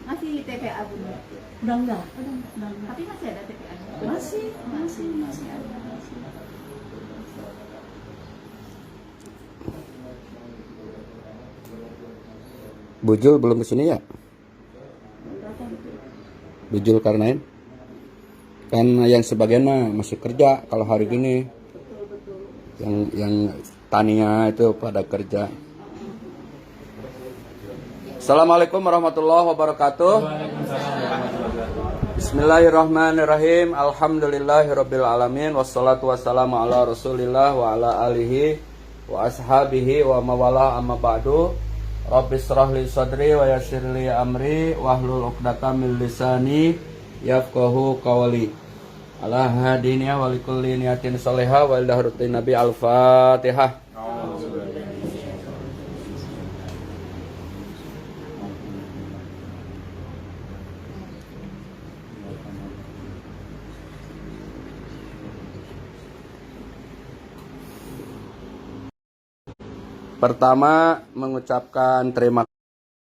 Masih TPA Bunda? Udah enggak. Tapi masih ada TPA? Masih ada. Bujul belum kesini ya? Bujul Karnain? Kan yang sebagian mah masih kerja kalau hari gini. Yang tania itu pada kerja. Assalamualaikum warahmatullahi wabarakatuh. Bismillahirrahmanirrahim. Alhamdulillahirabbil alamin wassalatu wassalamu ala Rasulillah wa ala alihi wa ashabihi wa mawala amma ba'du. Rabbis shrah li sadri wa yassir li amri wahlul 'uqdatam min lisani yafqahu qawli. Ala hadiniya wa likulli niyatin shalihah wa ila hurtin nabi al-Fatihah. Pertama, mengucapkan terima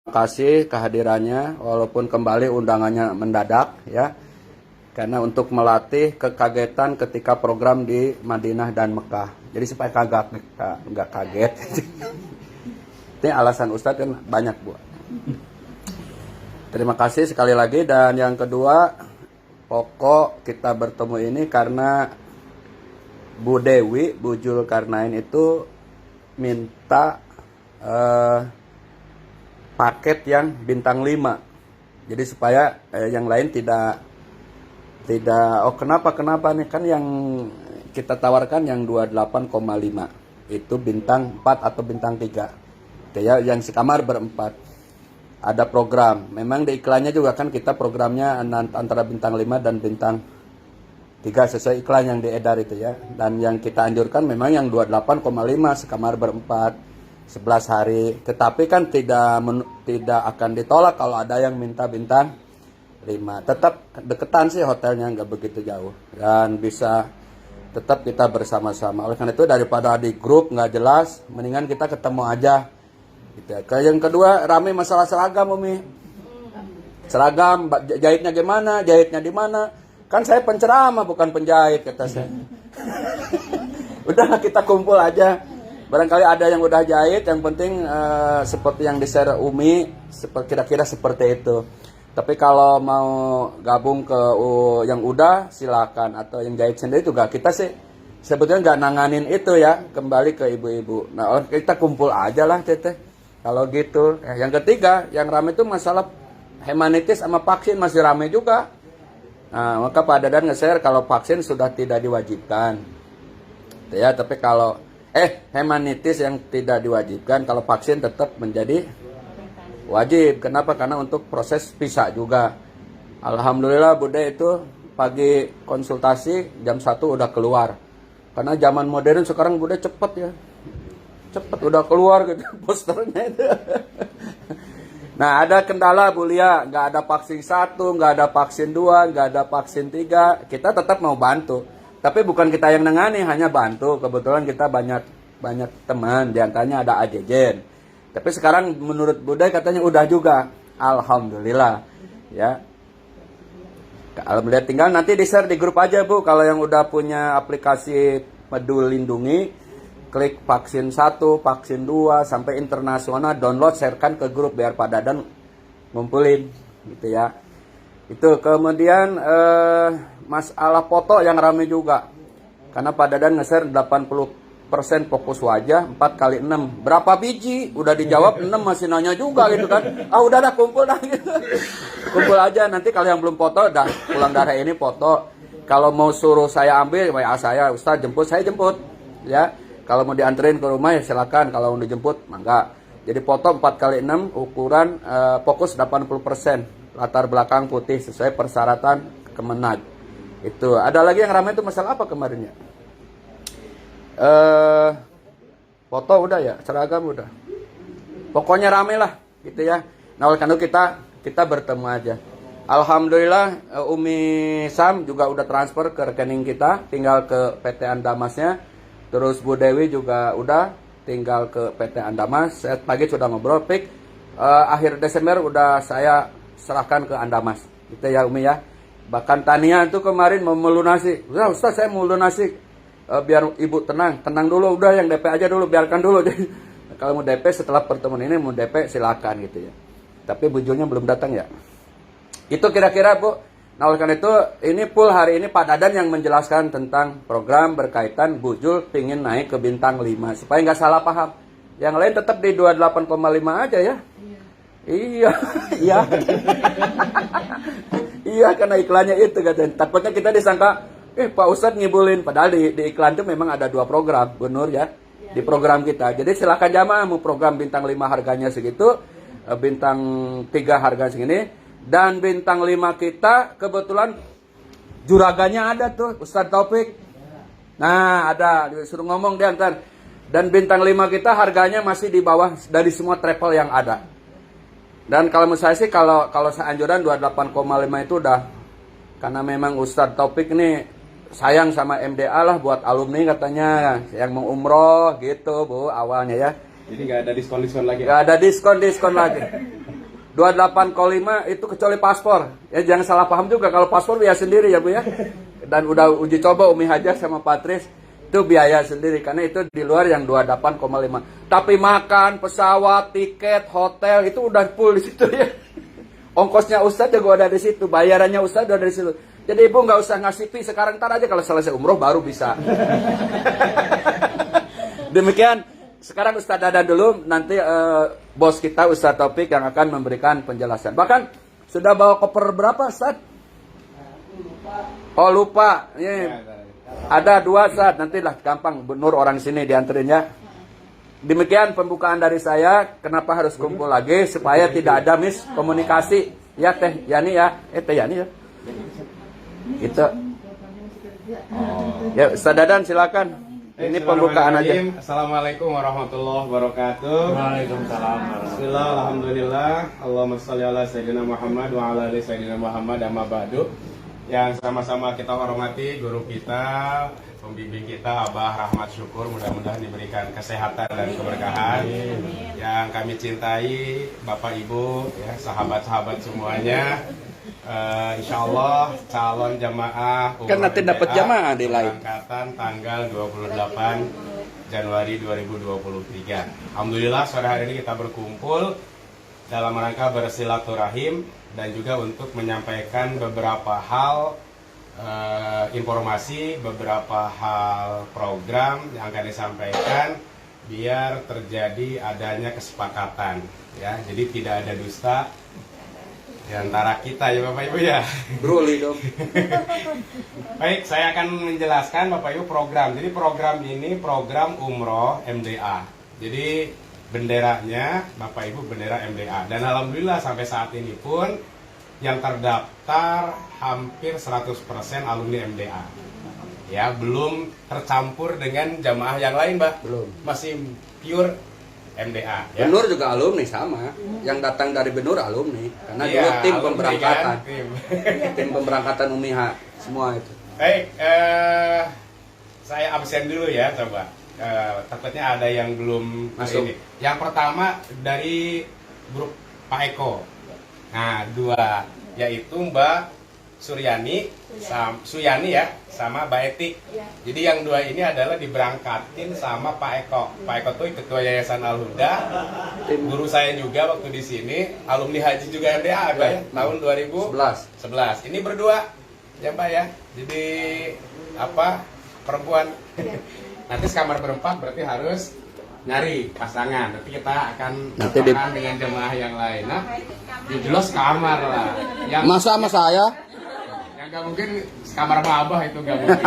kasih kehadirannya, walaupun kembali undangannya mendadak ya, karena untuk melatih kekagetan ketika program di Madinah dan Mekah. Jadi supaya nggak kaget. Ini alasan Ustadz kan banyak Bu. Terima kasih sekali lagi, dan yang kedua, pokok kita bertemu ini karena Bu Dewi, Bu Zulkarnain itu minta paket yang bintang 5. Jadi supaya yang lain tidak kenapa nih, kan yang kita tawarkan yang 28,5 itu bintang 4 atau bintang 3. Itu ya, yang sekamar berempat. Ada program. Memang di iklannya juga kan kita programnya antara bintang 5 dan bintang 3 sesuai iklan yang diedar itu ya. Dan yang kita anjurkan memang yang 28,5 sekamar berempat 11 hari. Tetapi kan tidak akan ditolak kalau ada yang minta bintang 5. Tetap deketan sih hotelnya, nggak begitu jauh. Dan bisa tetap kita bersama-sama. Oleh karena itu daripada di grup nggak jelas, mendingan kita ketemu aja. Gitu ya. Yang kedua, rame masalah seragam Umi. Seragam, jahitnya gimana, jahitnya di mana. Kan saya penceramah bukan penjahit, kata saya. Udah kita kumpul aja. Barangkali ada yang udah jahit, yang penting seperti yang di-share Umi, kira-kira seperti itu. Tapi kalau mau gabung ke yang udah, silakan. Atau yang jahit sendiri juga, kita sih sebetulnya nggak nanganin itu ya, kembali ke ibu-ibu. Nah, kita kumpul aja lah, teteh. Kalau gitu. Yang ketiga, yang rame itu masalah hemanitis sama vaksin masih rame juga. Nah, maka Pak Dadan nge-share kalau vaksin sudah tidak diwajibkan. Ya, tapi kalau hemanitis yang tidak diwajibkan, kalau vaksin tetap menjadi wajib. Kenapa? Karena untuk proses pisah juga. Alhamdulillah Bude itu pagi konsultasi jam 1 udah keluar. Karena zaman modern sekarang Bude cepet ya. Cepet udah keluar gitu posternya itu. Nah, ada kendala Bu Lia, nggak ada vaksin 1, nggak ada vaksin 2, nggak ada vaksin 3. Kita tetap mau bantu. Tapi bukan kita yang nangani, hanya bantu. Kebetulan kita banyak teman, diantaranya ada ajejen. Tapi sekarang menurut Bude katanya udah juga. Alhamdulillah. Ya. Alhamdulillah, tinggal nanti di-share di grup aja Bu. Kalau yang udah punya aplikasi Peduli Lindungi, klik vaksin 1, vaksin 2, sampai internasional, download, sharekan ke grup biar Pak Dadan ngumpulin gitu ya. Itu kemudian masalah foto yang rame juga. Karena Pak Dadan nge-share 80% fokus wajah 4x6. Berapa biji? Udah dijawab 6, masih nanya juga gitu kan. Udah kumpul dah gitu. Kumpul aja, nanti kalau yang belum foto dah pulang dari ini foto. Kalau mau suruh saya ambil, WA saya, Ustaz jemput, saya jemput ya. Kalau mau dianterin ke rumah ya silakan, kalau mau dijemput mangga. Jadi foto 4x6, ukuran fokus 80%, latar belakang putih sesuai persyaratan Kemenag. Itu. Ada lagi yang ramai itu masalah apa kemarin ya? Foto udah ya, seragam udah. Pokoknya rame lah gitu ya. Nah, oleh karena itu kita bertemu aja. Alhamdulillah Umi Sam juga udah transfer ke rekening kita, tinggal ke PT Andamasnya. Terus Bu Dewi juga udah tinggal ke PT Andamas. Saya pagi sudah ngobrol, akhir Desember udah saya serahkan ke Anda Mas. Gitu ya Umi ya. Bahkan Tania itu kemarin mau melunasi. Udah Ustaz saya mau lunasi. Biar ibu tenang dulu, udah yang DP aja dulu, biarkan dulu. Jadi kalau mau DP setelah pertemuan ini mau DP silakan gitu ya. Tapi bujulnya belum datang ya. Itu kira-kira Bu. Nah oleh karena itu ini full hari ini Pak Dadan yang menjelaskan tentang program berkaitan bujul pingin naik ke bintang 5 supaya nggak salah paham. Yang lain tetap di 28,5 aja ya. Iya. Iya. Iya karena iklannya itu katanya. Takutnya kita disangka Pak Ustadz ngibulin. Padahal di iklan itu memang ada 2 program, Bu Nur ya. Di program kita. Jadi silakan jamaah mau program bintang 5 harganya segitu, bintang 3 harga segini. Dan bintang 5 kita kebetulan juraganya ada tuh, Ustadz Taufik. Nah ada, disuruh ngomong dia ntar. Dan bintang 5 kita harganya masih di bawah dari semua travel yang ada. Dan kalau menurut saya sih kalau seanjuran 28,5 itu udah. Karena memang Ustadz Taufik ini sayang sama MDA lah buat alumni katanya. Yang mau umroh gitu Bu awalnya ya. Jadi nggak ada diskon-diskon lagi? Nggak ada diskon lagi. 28,5 itu kecuali paspor. Ya jangan salah paham juga kalau paspor biaya sendiri ya Bu ya. Dan udah uji coba Umi Hajar sama Patris itu biaya sendiri karena itu di luar yang 28,5. Tapi makan, pesawat, tiket, hotel itu udah full di situ ya. Ongkosnya Ustadz juga ada di situ, bayarannya Ustadz udah ada di situ. Jadi Ibu nggak usah ngasih fee sekarang, ntar aja kalau selesai umroh baru bisa. Demikian. Sekarang Ustadz Dadan dulu, nanti bos kita Ustadz Taufik yang akan memberikan penjelasan. Bahkan sudah bawa koper berapa Ustadz? Oh lupa. Ini ada 2 Ustadz, nantilah gampang Nur orang sini dianterin ya. Demikian pembukaan dari saya. Kenapa harus kumpul lagi supaya tidak ada miskomunikasi ya Teh Yani ya. Teh Yani ya. Gitu. Ya Ustadz Dadan silakan. Ini pembukaan aja. Assalamualaikum warahmatullahi wabarakatuh. Waalaikumsalam. Bismillah, alhamdulillah. Allahumma sholli ala sayyidina Muhammad wa ala ali sayyidina Muhammad amma ba'du. Yang sama-sama kita hormati guru kita, pembimbing kita Abah Rahmat Syukur, mudah-mudahan diberikan kesehatan dan keberkahan. Yang kami cintai Bapak Ibu, ya, sahabat-sahabat semuanya. Insya Allah calon jamaah Kan nanti dapat jamaah di lain. Angkatan tanggal 28 Januari 2023. Alhamdulillah sore hari ini kita berkumpul dalam rangka bersilaturahim dan juga untuk menyampaikan beberapa hal informasi, beberapa hal program yang akan disampaikan biar terjadi adanya kesepakatan ya. Jadi tidak ada dusta di antara kita ya Bapak Ibu ya. Broli dong. Baik, saya akan menjelaskan Bapak Ibu program. Jadi program ini program umroh MDA. Jadi benderanya Bapak Ibu bendera MDA. Dan alhamdulillah sampai saat ini pun yang terdaftar hampir 100% alumni MDA. Ya, belum tercampur dengan jamaah yang lain, Mbak. Belum. Masih pure MDA ya. Benur juga alumni sama. Yang datang dari Benur alumni. Karena Iya, dulu tim alumni pemberangkatan. kan, tim. Tim pemberangkatan UMIHA semua itu. Baik, saya absen dulu ya coba. Takutnya ada yang belum Masuk. ini. Yang pertama dari grup Pak Eko. Nah, 2 yaitu Mbak Suryani, Suyani ya, sama Mbak Eti. Jadi yang 2 ini adalah diberangkatin sama Pak Eko. Pak Eko tuh ketua Yayasan Al Huda. Guru saya juga waktu di sini, alumni haji juga MDA Mbak ya, tahun 2011. Ini berdua ya Mbak ya. Jadi apa? Perempuan. Nanti sekamar berempat berarti harus nyari pasangan. Nanti kita akan berpasangan dengan jemaah yang lain. Nah, jelas kamar lah. Yang Masa sama saya? yang nggak mungkin kamar sama Abah itu nggak mungkin.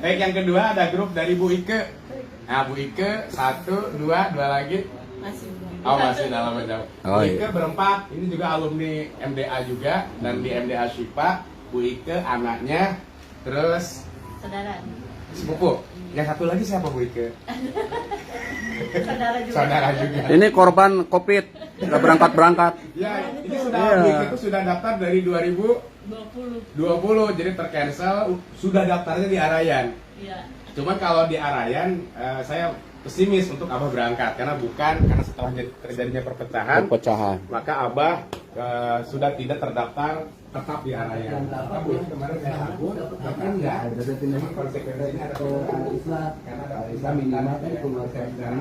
Baik, yang kedua ada grup dari Bu Ike. Nah, Bu Ike 1, 2 lagi. Masih dalam jauh. Oh, Bu iya. Ike berempat. Ini juga alumni MDA juga dan di MDA Syifa. Bu Ike anaknya, terus Saudara. sepupu. Yang satu lagi siapa Bu Ike? Saudara juga. Saudara juga. Ini korban COVID, nggak berangkat. Ya, ini sudah Iya. Bu Ike itu sudah daftar dari 2020, jadi tercancel. Sudah daftarnya di Arayan. Iya. Cuman kalau di Arayan, saya pesimis untuk Abah berangkat karena setelah terjadinya perpecahan, maka Abah sudah tidak terdaftar tetap di Araya. Maka kemarin saya sabun, tapi enggak ada definisi konsekuensinya ada karena ada Islam minimal kan keluarga sekarang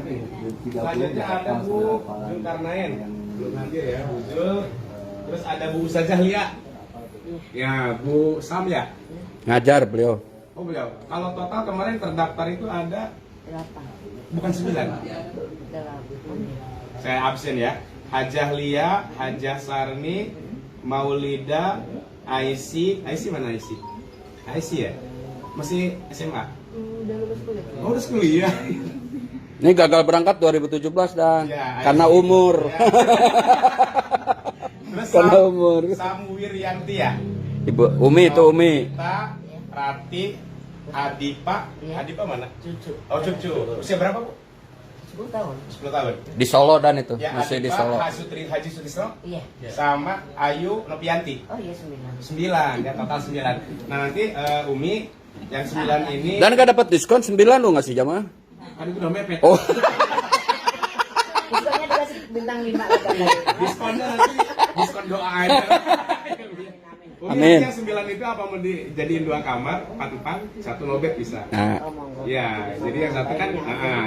selanjutnya ada Bu Zulkarnain, belum hadir ya, Bu Zul. Terus ada Bu Ustazah Lia, ya Bu Sam ya, Ngajar beliau. oh beliau. Kalau total kemarin terdaftar itu ada 8. bukan 9. Saya absen ya. Hajah Lia, Hajah Sarni, Maulida, Aisy mana Aisy? Aisy ya? Masih SMA? Udah lulus kuliah. Oh, udah kuliah. Ini gagal berangkat 2017 dan Ya, karena Aisy. umur. Ya. Terus Karena umur. Samwiryanti ya? Ibu Umi itu Umi. Kita, Rati, Adipa. Ya. Adipa mana? Cucu. Oh, cucu. Usia berapa, Bu? 10 tahun. 10 tahun. Di Solo dan itu Ya, masih di Adipa, Solo. Haji Sutrisno, Iya. sama Ayu Nopianti. Oh iya 9. 9, ya total 9. Nah nanti Umi yang 9 ini Dan gak dapat diskon 9 lu nggak sih jamaah? kan itu udah mepet. Oh, Diskonnya dikasih bintang 5 lagi. Diskonnya nanti diskon doa aja. Umi Amin. nanti yang 9 itu apa mau dijadiin 2 kamar, 4 1 lobet bisa. nah, Oh monggo. Ya, jadi yang satu kan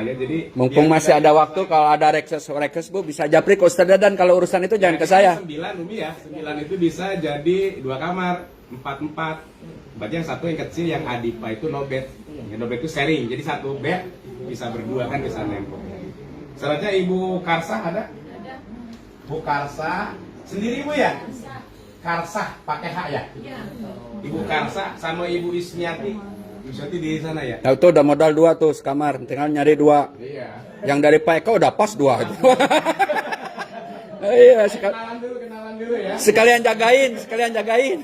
ya jadi mumpung biar masih kita- ada waktu kalau ada rekes Bu bisa japri ke Ustaz Dadan kalau urusan itu jangan ke saya. 9 Umi ya, 9 itu bisa jadi 2 kamar, 4. Berarti yang satu yang kecil yang Adipa itu no bed. Yang no bed itu sharing. Jadi satu bed bisa berdua kan bisa nempel. Selanjutnya Ibu Karsa ada? Bu Karsa sendiri Bu ya? Karsa pakai H ya? Ibu Karsa sama Ibu Ismiati. Ibu Ismiati di sana ya? Nah, itu udah modal 2 tuh sekamar, tinggal nyari 2. Iya. Yang dari Pak Eko udah pas 2. Iya, Kenalan dulu ya. sekalian jagain.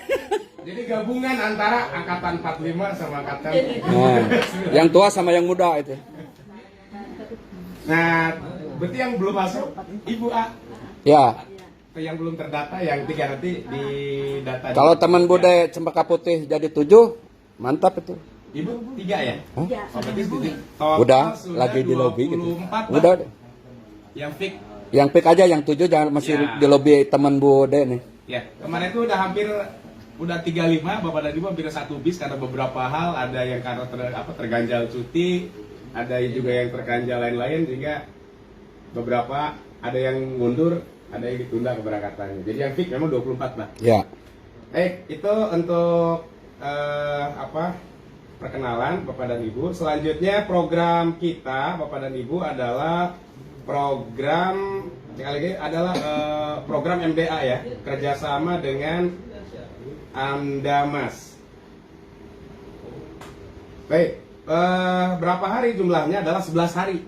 Jadi gabungan antara angkatan 45 sama angkatan Nah, yang tua sama yang muda itu. Nah, berarti yang belum masuk Ibu A. Ya, Yang belum terdata yang 3 nanti di data. kalau teman Bude Cempaka Putih jadi 7, mantap itu. Ibu 3 ya? Hah? Oh, berarti total Udah sudah lagi di lobby gitu. 24 Udah lah. deh. Yang fix. Yang pick aja, yang 7 jangan masih Ya. di lobby teman Bude nih. Ya, kemarin itu udah hampir udah 35 Bapak dan Ibu hampir 1 bis karena beberapa hal ada yang karena terganjal cuti, ada juga yang terganjal lain-lain sehingga beberapa ada yang mundur, ada yang ditunda keberangkatannya. Jadi yang fix memang 24 lah. Ya. Itu untuk perkenalan Bapak dan Ibu. Selanjutnya program kita Bapak dan Ibu adalah program program MDA ya, kerjasama dengan Andamas. Baik, berapa hari jumlahnya? Adalah 11 hari.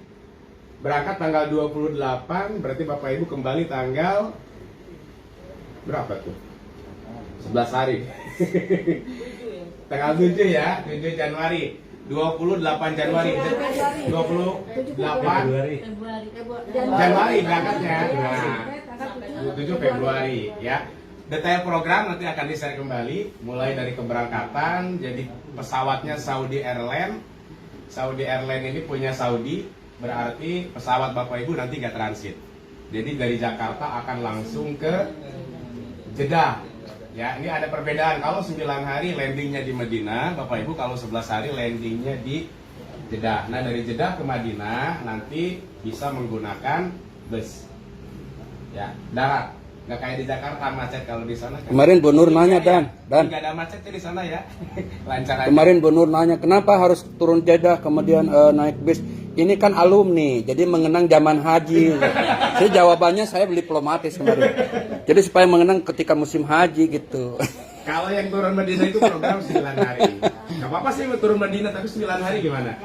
Berangkat tanggal 28, berarti Bapak Ibu kembali tanggal berapa tuh? 11 hari. Tanggal 7 ya, 7 Januari. 28 Januari. 28 Januari berangkatnya. Nah, 7 Februari ya. Detail program nanti akan di-share kembali mulai dari keberangkatan. Jadi pesawatnya Saudi Airlines. Saudi Airlines ini punya Saudi, berarti pesawat Bapak Ibu nanti nggak transit. Jadi dari Jakarta akan langsung ke Jeddah. Ya, ini ada perbedaan. Kalau 9 hari landingnya di Madinah, Bapak Ibu kalau 11 hari landingnya di Jeddah. Nah, dari Jeddah ke Madinah nanti bisa menggunakan bus. Ya, darat. Nggak kayak di Jakarta macet kalau di sana. Kemarin Bu Nur nanya, Dan. Nggak ada macetnya di sana ya. Lancar aja. Kemarin Bu Nur nanya, kenapa harus turun Jeddah kemudian naik bis? Ini kan alumni, jadi mengenang zaman haji. Jadi jawabannya saya diplomatis kemarin. Jadi supaya mengenang ketika musim haji gitu. Kalau yang turun Madinah itu program 9 hari. Nggak apa-apa sih turun Madinah, tapi 9 hari gimana?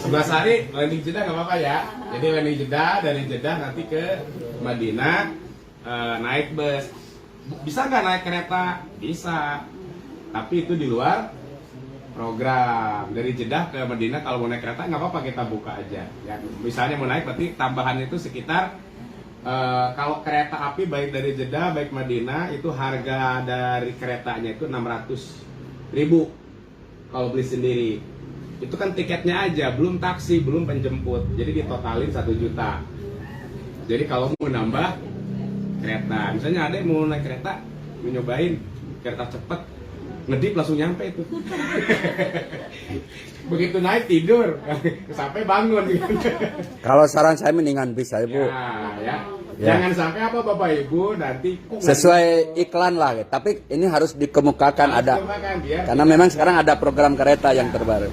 11 hari landing Jeddah nggak apa-apa ya. Jadi landing Jeddah, dari Jeddah nanti ke Madinah, naik bus. Bisa nggak naik kereta? Bisa. Tapi itu di luar program. Dari Jeddah ke Madinah kalau mau naik kereta nggak apa-apa, kita buka aja. Ya, misalnya mau naik berarti tambahannya itu sekitar kalau kereta api baik dari Jeddah baik Madinah itu harga dari keretanya itu 600.000 kalau beli sendiri. itu kan tiketnya aja, belum taksi, belum penjemput. Jadi ditotalin 1 juta. Jadi kalau mau nambah kereta, misalnya ada yang mau naik kereta, mau nyobain kereta cepet, ngedip langsung nyampe itu. Begitu naik tidur, sampai bangun gitu. Kalau saran saya mendingan bis aja, Bu. Ya. Ya. Jangan sampai apa Bapak Ibu nanti Sesuai iklan lah, tapi ini harus dikemukakan ada. biar Karena memang sekarang ada program kereta yang terbaru.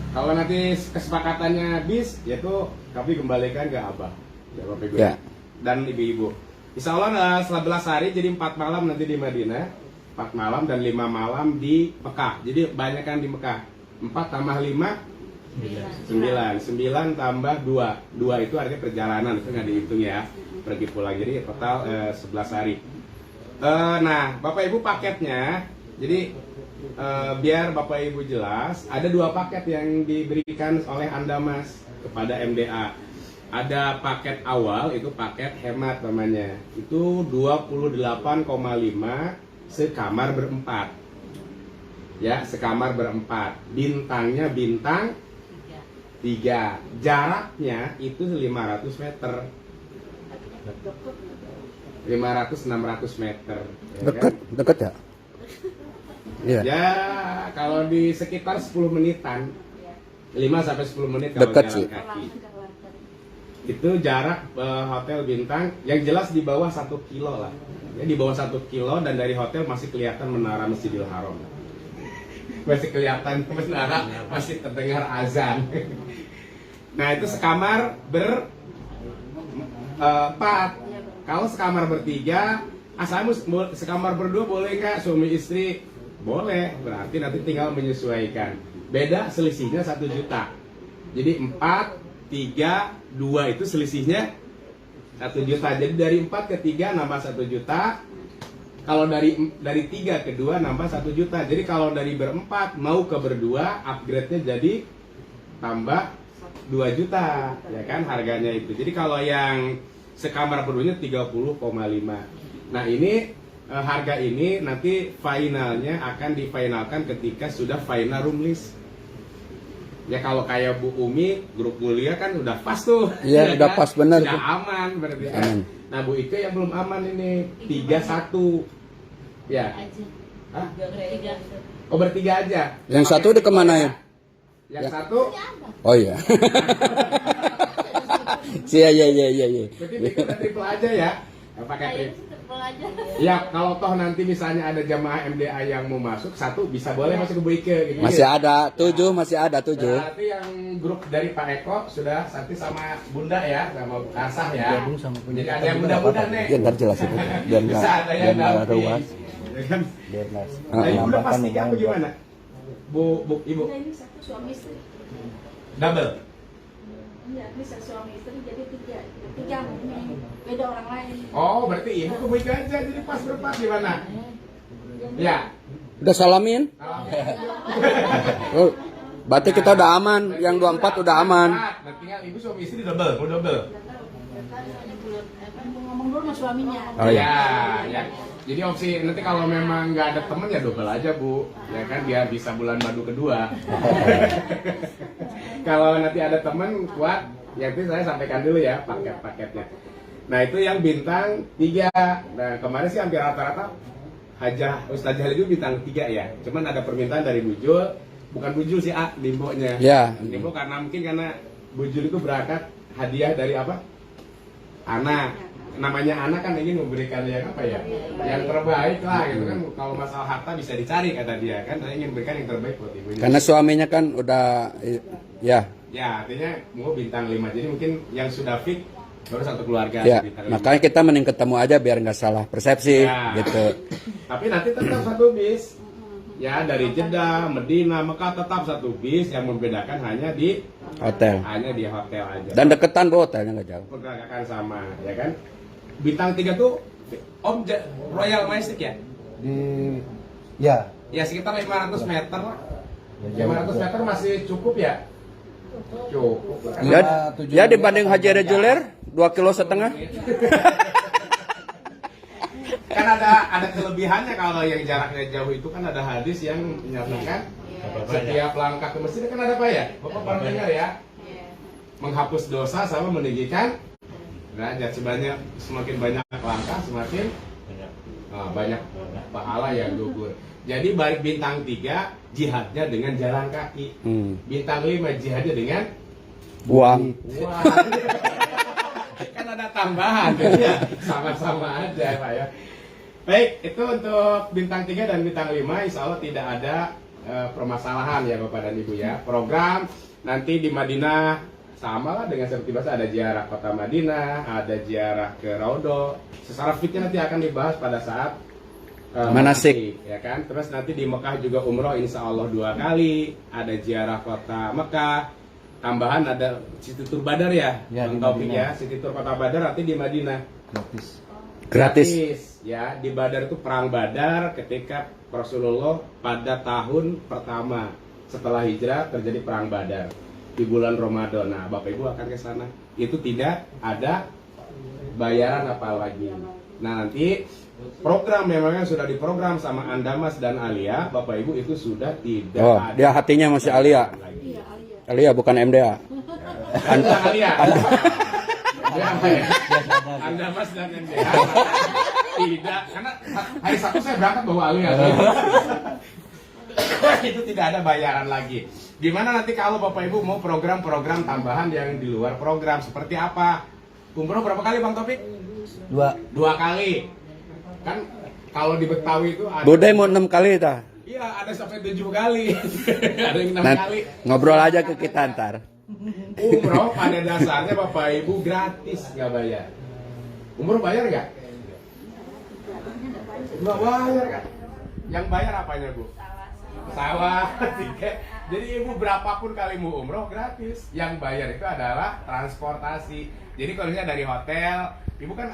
kalau nanti kesepakatannya bis, yaitu kami kembalikan ke Abah, ya Bapak Ibu Ya. dan Ibu-Ibu. Insya Allah setelah 11 hari jadi 4 malam nanti di Madinah, 4 malam dan 5 malam di Mekah. Jadi banyak kan di Mekah. 4 tambah 5 9 tambah 2 itu artinya perjalanan, itu nggak dihitung ya, pergi pulang. Jadi total 11 hari. Nah Bapak Ibu paketnya, jadi biar Bapak Ibu jelas, ada 2 paket yang diberikan oleh Anda Mas kepada MDA. Ada paket awal, itu paket hemat namanya, itu 28,5 sekamar berempat. Ya, sekamar berempat. Bintangnya bintang 3. Jaraknya itu 500 meter. 500-600 meter. Ya Deket, kan? deket ya? Iya. Ya, kalau di sekitar 10 menitan. 5-10 menit kalau Deket jalan sih. kaki. Itu jarak hotel bintang yang jelas di bawah 1 kilo lah. Ya, di bawah 1 kilo dan dari hotel masih kelihatan menara Masjidil Haram. Masih kelihatan menara, masih terdengar azan. Nah itu sekamar berempat. Kalau sekamar bertiga, asalmu sekamar berdua boleh nggak suami istri? Boleh, berarti nanti tinggal menyesuaikan. Beda selisihnya 1 juta. Jadi 4, 3, 2 itu selisihnya 1 juta. Jadi dari 4 ke 3 nambah 1 juta. Kalau dari 3 ke 2 nambah 1 juta. Jadi kalau dari berempat mau ke berdua, upgrade-nya jadi tambah 2 juta, ya kan harganya itu. Jadi kalau yang sekamar berduanya 30,5. Nah, ini harga ini nanti finalnya akan difinalkan ketika sudah final room list. Ya kalau kayak Bu Umi, grup mulia kan udah pas tuh. Iya, ya udah kan? pas bener. Sudah aman berarti kan. Aman. Nah, Bu Ike yang belum aman ini 31. Ya. Hah? Oh, bertiga aja. Yang satu di kemana ya? Yang Ya. satu Oh iya. Iya. berarti bikin triple aja ya. Pakai triple. Ya, kalau toh nanti misalnya ada jamaah MDA yang mau masuk, 1 bisa boleh masuk ke Bu Ike gitu. Masih ya. ada 7, masih ada 7. Berarti yang grup dari Pak Eko sudah Santi sama Bunda ya, sama Bu Kasah ya. Jadi ada yang muda-muda nih. Ya ntar jelasin. Biar nggak Bisa ada yang nggak damping. ruas. Ya kan? biar mas Nah, Ibu udah nambahkan pastikan yang bagaimana? Bu, Ibu. Nah, ini 1 suami istri. Double. Iya, bisa suami istri jadi 3. 3 ini beda orang lain. Oh, berarti Ibu ke Bu Ike aja jadi pas berempat gimana? Ya. Udah salamin? Oh, berarti kita udah aman. Yang 24 udah aman. Nah, tinggal Ibu suami istri double, mau double. Ngomong dulu sama suaminya. Oh iya. Ya. Jadi opsi nanti kalau memang nggak ada temen ya double aja Bu, ya kan biar bisa bulan madu kedua. Kalau nanti ada temen kuat, ya itu saya sampaikan dulu ya paket-paketnya. Nah itu yang bintang 3. Nah kemarin sih hampir rata-rata Hajah Ustaz Jalil itu bintang 3 ya. Cuman ada permintaan dari Bujul, bukan Bujul sih Limbonya. Ya. Limbo karena Bujul itu berangkat hadiah dari apa? Anak. Namanya anak kan ingin memberikan yang apa ya, yang terbaik lah gitu kan. Kalau masalah harta bisa dicari kata dia kan, saya ingin berikan yang terbaik buat ibunya. Karena suaminya kan udah ya. Ya artinya mau bintang 5, jadi mungkin yang sudah fit baru 1 keluarga. Ya, bintang 5. makanya kita mending ketemu aja biar nggak salah persepsi Ya. gitu. Tapi nanti tetap 1 bis. Ya dari Jeddah, Medina, Mekah tetap 1 bis, yang membedakan hanya di Hotel. hotel aja. Dan deketan Bu, hotelnya nggak jauh. Pergerakan sama, ya kan? Bintang 3 tuh Om Royal Majestic ya? di ya Ya sekitar 500 meter. Ya, 500 meter masih cukup ya? Cukup. Ya, ya dibanding Haji Reguler 2,5 kilo. Kan ada kelebihannya kalau yang jaraknya jauh itu kan ada hadis yang menyatakan Setiap langkah ke masjid kan ada apa ya? Bapak pernah dengar ya? Menghapus dosa sama meninggikan derajat. Semakin banyak langkah semakin banyak pahala yang gugur. Jadi balik bintang 3 jihadnya dengan jalan kaki. Bintang 5 jihadnya dengan Uang. wah. Kan ada tambahan ya. Sama-sama aja Pak ya. Baik, itu untuk bintang 3 dan bintang 5 insya Allah tidak ada permasalahan ya Bapak dan Ibu ya. Program nanti di Madinah sama lah dengan seperti biasa, ada ziarah kota Madinah, ada ziarah ke Raudhah. Secara fitnya nanti akan dibahas pada saat Manasik. ya kan. Terus nanti di Mekah juga umroh insya Allah 2 kali, ada ziarah kota Mekah, tambahan ada City Tour Badar ya, Ya, di Taufik Madinah. ya, City Tour kota Badar nanti di Madinah. Gratis. Ya, di Badar itu perang Badar ketika Rasulullah pada tahun pertama setelah hijrah terjadi perang Badar di bulan Ramadan. Nah, Bapak Ibu akan ke sana. Itu tidak ada bayaran apalagi. Nah, nanti program memangnya sudah diprogram sama Andamas dan Alia, Bapak Ibu itu sudah tidak Oh, ada. dia hatinya masih Alia. lagi. Iya, Alia. Alia bukan MDA. Anda Alia. Dia apa ya? Andamas dan MDA. Tidak, karena hari Sabtu saya berangkat bawa Alia. Itu tidak ada bayaran lagi. Gimana nanti kalau Bapak Ibu mau program-program tambahan yang di luar program seperti apa? Umroh berapa kali Bang Topik? 2. 2 kali. Kan kalau di Betawi itu ada. Budai mau 6 kali ta. Iya, ada sampai 7 kali. Ada yang 6 Nanti kali. ngobrol aja ke kita ntar. Umroh pada dasarnya Bapak Ibu gratis, nggak bayar. Umroh bayar nggak? Nggak bayar kan? Yang bayar apanya Bu? Pesawat, tiket. Jadi Ibu berapapun kali mau umroh gratis. Yang bayar itu adalah transportasi. Jadi kalau misalnya dari hotel, Ibu kan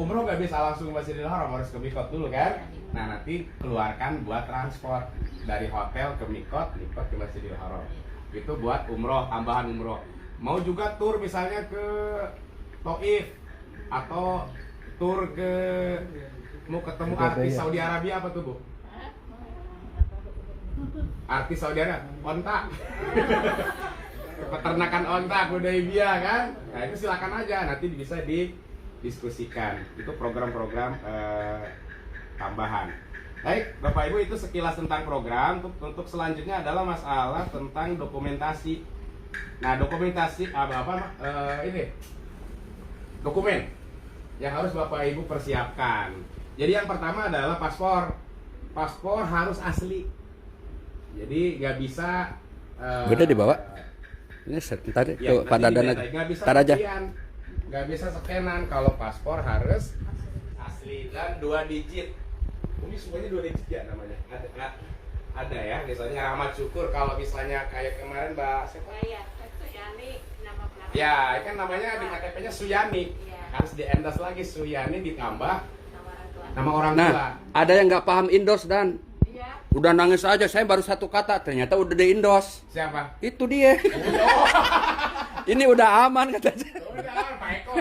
umroh nggak bisa langsung ke Masjidil Haram, harus ke Mikot dulu kan? Nah nanti keluarkan buat transport dari hotel ke Mikot ke Masjidil Haram. Itu buat umroh, tambahan umroh. Mau juga tur misalnya ke Taif atau tur ke mau ketemu artis Saudi Arabia apa tuh Bu? Artis Saudi Arabia, onta. Peternakan onta Hudaybiyah kan? Nah itu silakan aja, nanti bisa didiskusikan. Itu program-program tambahan. Baik, Bapak Ibu itu sekilas tentang program. Untuk selanjutnya adalah masalah tentang dokumentasi. Nah dokumentasi ini dokumen yang harus Bapak Ibu persiapkan. Jadi yang pertama adalah paspor. Paspor harus asli. Jadi nggak bisa. Udah dibawa. Ini sebentar Ya, tuh pada dana. nggak bisa Tar aja. nggak bisa scanan. Kalau paspor harus asli dan 2 digit. Ini semuanya 2 digit ya namanya. Ada ya, misalnya Rahmat Syukur. Kalau misalnya kayak kemarin Mbak siapa? Suyani, nama belakang. Ya, kan namanya di KTP-nya Suyani. Iya. Harus di-endos lagi Suyani ditambah Nama orang tua. nama orang tua. Nah, ada yang nggak paham Indos dan Iya. udah nangis aja. Saya baru 1 kata, ternyata udah di Indos. Siapa? Itu dia. Ini udah aman katanya. Udah, Pak Eko.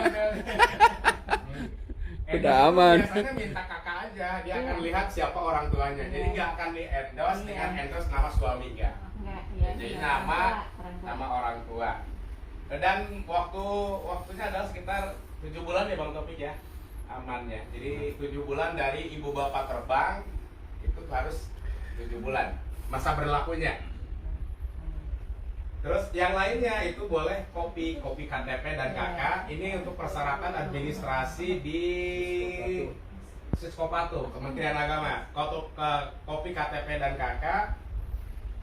Udah aman. Biasanya minta kakak aja, dia akan lihat siapa orang tuanya. Jadi nggak akan di-endorse dengan endorse nama suami enggak. Enggak, iya. Jadi iya. nama Orang tua. nama orang tua. Dan waktunya adalah sekitar 7 bulan ya Bang Topik ya. Amannya. Jadi 7 bulan dari ibu bapak terbang itu harus 7 bulan masa berlakunya. Terus yang lainnya itu boleh kopi KTP dan KK. Ini untuk persyaratan administrasi di Siskopatu, Kementerian Agama. Kopi KTP dan KK.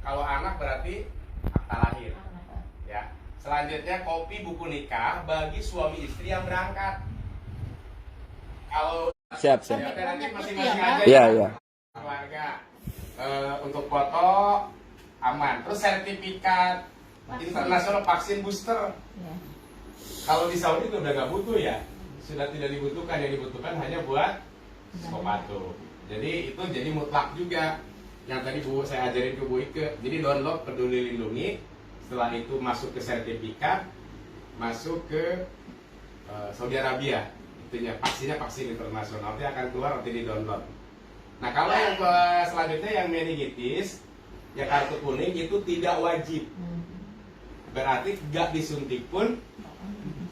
Kalau anak berarti akta lahir. Ya. Selanjutnya kopi buku nikah bagi suami istri yang berangkat. Kalau Siap. ya, nanti masing-masing aja Iya, ya. iya. Keluarga. Untuk foto aman. Terus sertifikat internasional vaksin booster. Kalau di Saudi itu udah nggak butuh ya, sudah tidak dibutuhkan. Yang dibutuhkan hanya buat Skopatu. Jadi itu jadi mutlak juga. Yang tadi Bu saya ajarin ke Bu Ike. Jadi download Peduli Lindungi. Setelah itu masuk ke sertifikat, masuk ke Saudi Arabia. Itunya vaksinnya vaksin internasional. Nanti akan keluar nanti di download. Nah kalau yang selanjutnya yang meningitis ya kartu kuning itu tidak wajib. Berarti nggak disuntik pun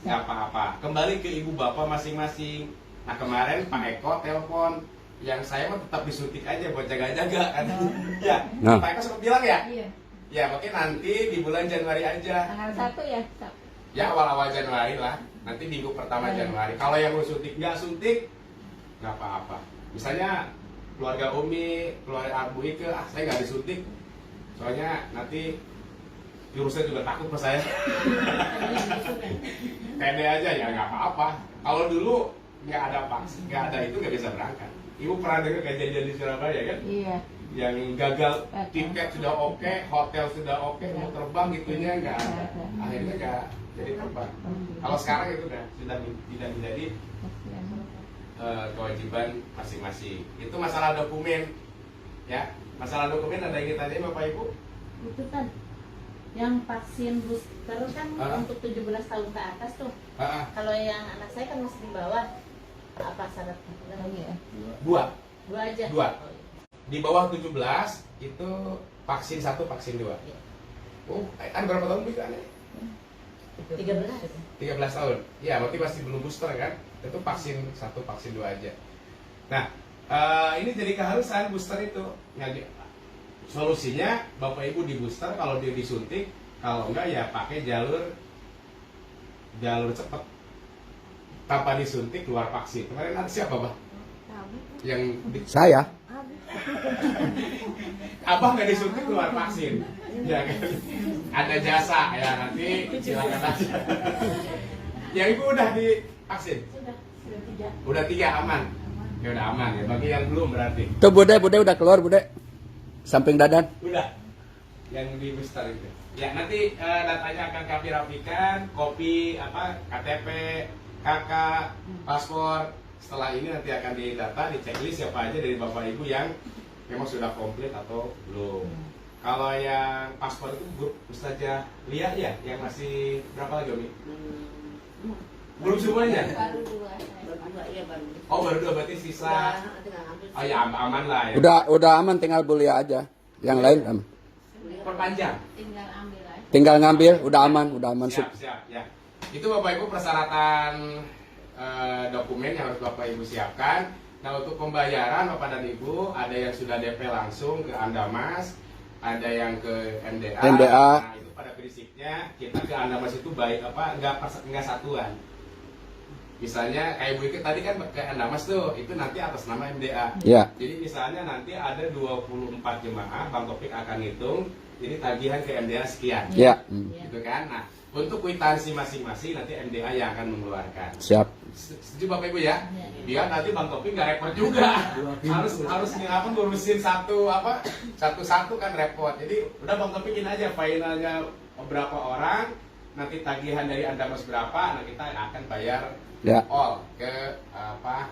nggak apa-apa. Kembali ke ibu bapak masing-masing. Nah kemarin Pak Eko telepon, yang saya mah tetap disuntik aja buat jaga-jaga kan. Ya, Nah. Pak Eko sempat bilang ya. Iya. Ya mungkin nanti di bulan Januari aja. Tanggal 1 ya. Ya awal-awal Januari lah. Nanti minggu pertama Januari. Kalau yang mau suntik nggak suntik, nggak apa-apa. Misalnya keluarga Umi, keluarga Abu Ike, saya nggak disuntik. Soalnya nanti virusnya juga takut sama saya. Pede aja ya nggak apa-apa. Kalau dulu nggak ada vaksin, nggak ada itu nggak bisa berangkat. Ibu pernah dengar kejadian di Surabaya kan? Iya. Yang gagal tiket sudah oke, hotel sudah oke, mau terbang gitunya nggak ada. Akhirnya nggak jadi terbang. Kalau sekarang itu kan sudah tidak menjadi kewajiban masing-masing. Itu masalah dokumen, ya. Masalah dokumen ada yang ditanyain Bapak Ibu? Itu kan yang vaksin booster kan untuk 17 tahun ke atas tuh. Kalau yang anak saya kan masih di bawah, apa syaratnya? Dua aja. Dua. Di bawah 17 itu vaksin 1, vaksin 2. Oh, ada berapa tahun bisa nih? 13. 13 tahun. Ya, berarti masih belum booster kan? Itu vaksin 1, vaksin 2 aja. Nah, ini jadi keharusan booster itu. Solusinya Bapak Ibu di booster, kalau dia disuntik, kalau enggak ya pakai jalur cepat tanpa disuntik keluar vaksin. Kemarin ada siapa, Pak? Yang Saya. Abah nggak disuntik keluar vaksin, ya kan? Ada jasa ya, nanti silakan aja. Yang Ibu udah divaksin? Udah 3 aman. Ya udah aman ya. Bagi yang belum berarti. Tuh Bude udah keluar Bude. Samping dadan. Udah. Yang di booster itu. Ya nanti datanya akan kami rapikan, kopi KTP, KK, paspor. Setelah ini nanti akan didata, di checklist siapa aja dari Bapak Ibu yang memang sudah komplit atau belum. Kalau yang paspor itu grup Ustazah Lia ya, yang masih berapa lagi Umi? Belum semuanya? Baru 2. Oh baru 2 berarti sisa. Oh ya aman lah ya. Udah aman, tinggal Bulia aja. Yang lain Perpanjang. Tinggal ambil aja. tinggal ngambil, udah aman. Siap ya. Itu Bapak Ibu persyaratan dokumen yang harus Bapak Ibu siapkan. Nah untuk pembayaran Bapak dan Ibu ada yang sudah DP langsung ke Andamas, ada yang ke MDA. Nah itu pada prinsipnya kita ke Andamas itu baik nggak satuan. Misalnya kayak Ibu Ike tadi kan ke Andamas tuh, itu nanti atas nama MDA. Ya. Jadi misalnya nanti ada 24 jemaah, Bang Topik akan hitung, ini tagihan ke MDA sekian. Ya. Gitu kan. Nah untuk kwitansi masing-masing nanti MDA yang akan mengeluarkan. Siap. Setuju Bapak Ibu ya? Biar nanti Bang Topik nggak repot juga. harus ngurusin satu-satu kan repot. Jadi udah Bang Topikin aja finalnya berapa orang, nanti tagihan dari Andamas berapa, nah kita akan bayar all ke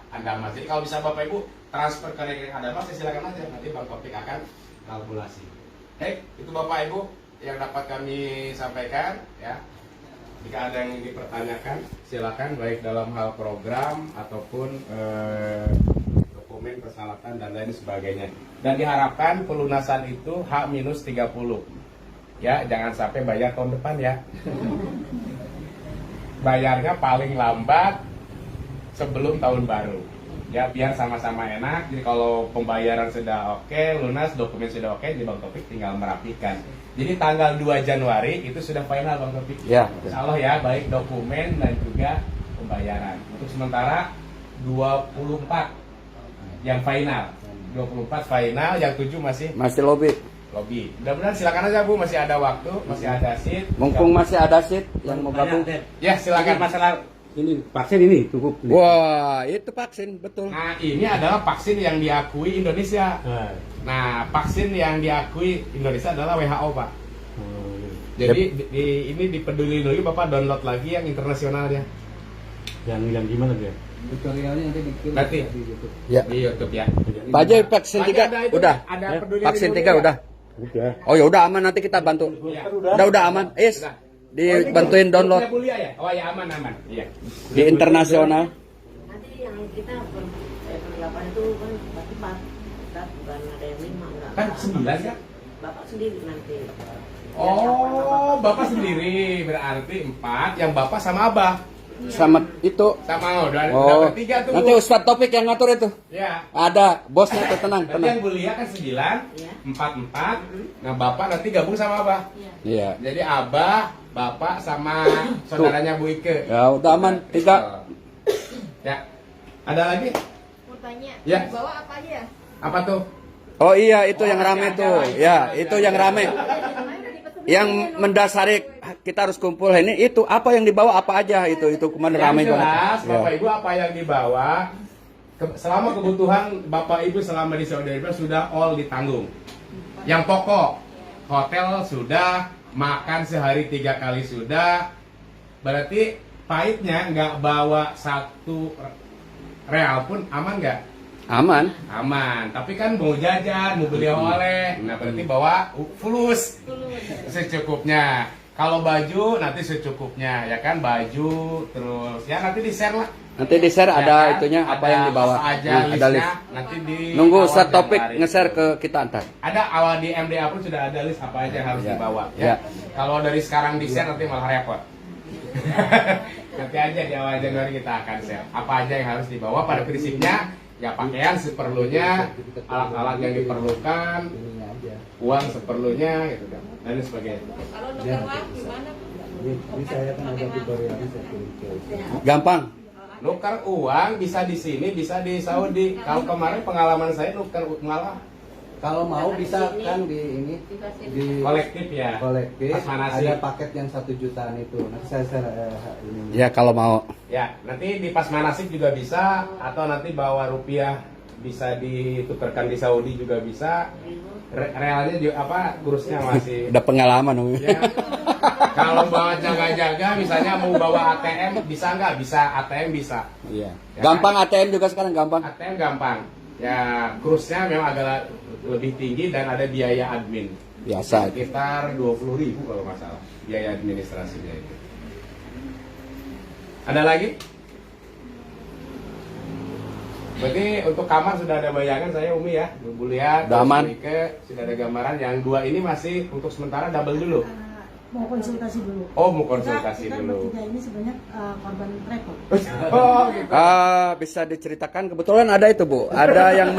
Andamas. Jadi kalau bisa Bapak Ibu transfer ke rekening Andamas, ya silakan aja, nanti Bang Topik akan kalkulasi. Itu Bapak Ibu yang dapat kami sampaikan ya. Jika ada yang dipertanyakan, silakan baik dalam hal program ataupun dokumen persyaratan dan lain sebagainya. Dan diharapkan pelunasan itu H-30. Ya, jangan sampai bayar tahun depan ya. Bayarnya paling lambat sebelum tahun baru. Ya, biar sama-sama enak. Jadi kalau pembayaran sudah oke, lunas, dokumen sudah oke, di Bang Topik tinggal merapikan. Jadi tanggal 2 Januari itu sudah final Bang Topik. Ya. Insya Allah ya, baik dokumen dan juga pembayaran. Untuk sementara 24 yang final. 24 final, yang 7 Masih lobby. Mudah-mudahan silakan aja Bu, masih ada waktu, masih ada seat. Mumpung masih ada seat yang mau gabung. Ya, silakan. Masalah ini vaksin ini cukup. Wah, itu vaksin betul. Nah, ini adalah vaksin yang diakui Indonesia. Nah, vaksin yang diakui Indonesia adalah WHO, Pak. Jadi ini dipeduli dulu Bapak download lagi yang internasionalnya. Yang gimana dia? Tutorialnya nanti dikirim Nanti. di YouTube. Ya. Di YouTube ya. Pak Haji vaksin 3 udah. Ada peduli Vaksin lindungi 3 ya? udah. Udah. Oh ya udah aman, nanti kita bantu. Iya. Udah aman. Is. Sudah. Dibantuin download Grupnya Bulia ya? Oh ya aman. Iya. di internasional. Nanti yang kita per 8 itu kan 4, bukan ada yang 5 enggak. Kan 9 kan? Bapak sendiri nanti. Oh, Bapak sendiri berarti 4, yang Bapak sama Abah. Sama itu. Sama udah Oh, bertiga tuh. nanti Ustadz Taufik yang ngatur itu. Ya. Ada bosnya tuh, tenang, Nanti tenang. yang kuliah kan 9, Iya. 4. Nah, Bapak nanti gabung sama Abah. Iya. Jadi Abah, Bapak sama saudaranya Bu Ike. Ya udah aman, 3. Ya. Ada lagi? Mau tanya, Ya. bawa apa aja ya? Apa tuh? Oh iya, itu yang Oh, rame ada, tuh. ada. Ya, itu yang rame. Yang mendasari kita harus kumpul ini itu apa yang dibawa apa aja itu kemarin Yang rame jelas, banget. Bapak Ya. Ibu apa yang dibawa selama kebutuhan Bapak Ibu selama di Saudi Arabia sudah all ditanggung. Yang pokok, hotel sudah, makan sehari 3 kali sudah. Berarti pahitnya nggak bawa 1 real pun aman nggak? Aman. Aman. Tapi kan mau jajan, mau beli oleh, nah berarti bawa fulus secukupnya. Kalau baju nanti secukupnya, ya kan, baju terus ya nanti di share lah. Nanti di share Ya ada kan? itunya apa yang dibawa. Apa aja Nah, ada listnya, list. nanti di Nunggu awal Ustadz Taufik Januari. nge-share ke kita ntar. Ada awal di MDA pun sudah ada list apa aja yang harus Ya. dibawa. Ya. Ya. Kalau dari sekarang di share nanti malah repot. Nanti aja di awal Januari kita akan share apa aja yang harus dibawa. Pada prinsipnya ya pakaian seperlunya, alat-alat yang diperlukan, uang seperlunya gitu kan, dan sebagainya. Kalau nuker uang gimana? Ini saya kan ada tutorial saya kirim ke Gampang. Nuker uang bisa di sini, bisa di Saudi. Kalau kemarin pengalaman saya nuker malah Kalau mau bisa kan di ini di kolektif ya. kolektif Pas manasi. ada paket yang 1 jutaan itu. Nanti saya ini. Ya kalau mau. Ya, nanti di pas manasik juga bisa, atau nanti bawa rupiah bisa ditukarkan di Saudi juga bisa. Realnya juga apa kursnya masih. Udah pengalaman Umi. Ya. Kalau bawa jaga-jaga, misalnya mau bawa ATM bisa nggak? Bisa, ATM bisa. Iya. Ya Gampang ATM juga sekarang gampang. ATM gampang. Ya, kursnya memang agak lebih tinggi dan ada biaya admin. Biasa. Sekitar 20.000 kalau nggak salah biaya administrasinya itu. Ada lagi? Berarti untuk kamar sudah ada bayangan saya Umi ya, Bu lihat. Udah aman. Sudah ada gambaran. Yang 2 ini masih untuk sementara double dulu. Mau konsultasi dulu. Oh, mau konsultasi kita dulu. bertiga ini sebenarnya korban travel. Oh, gitu. Bisa diceritakan kebetulan ada itu Bu, ada yang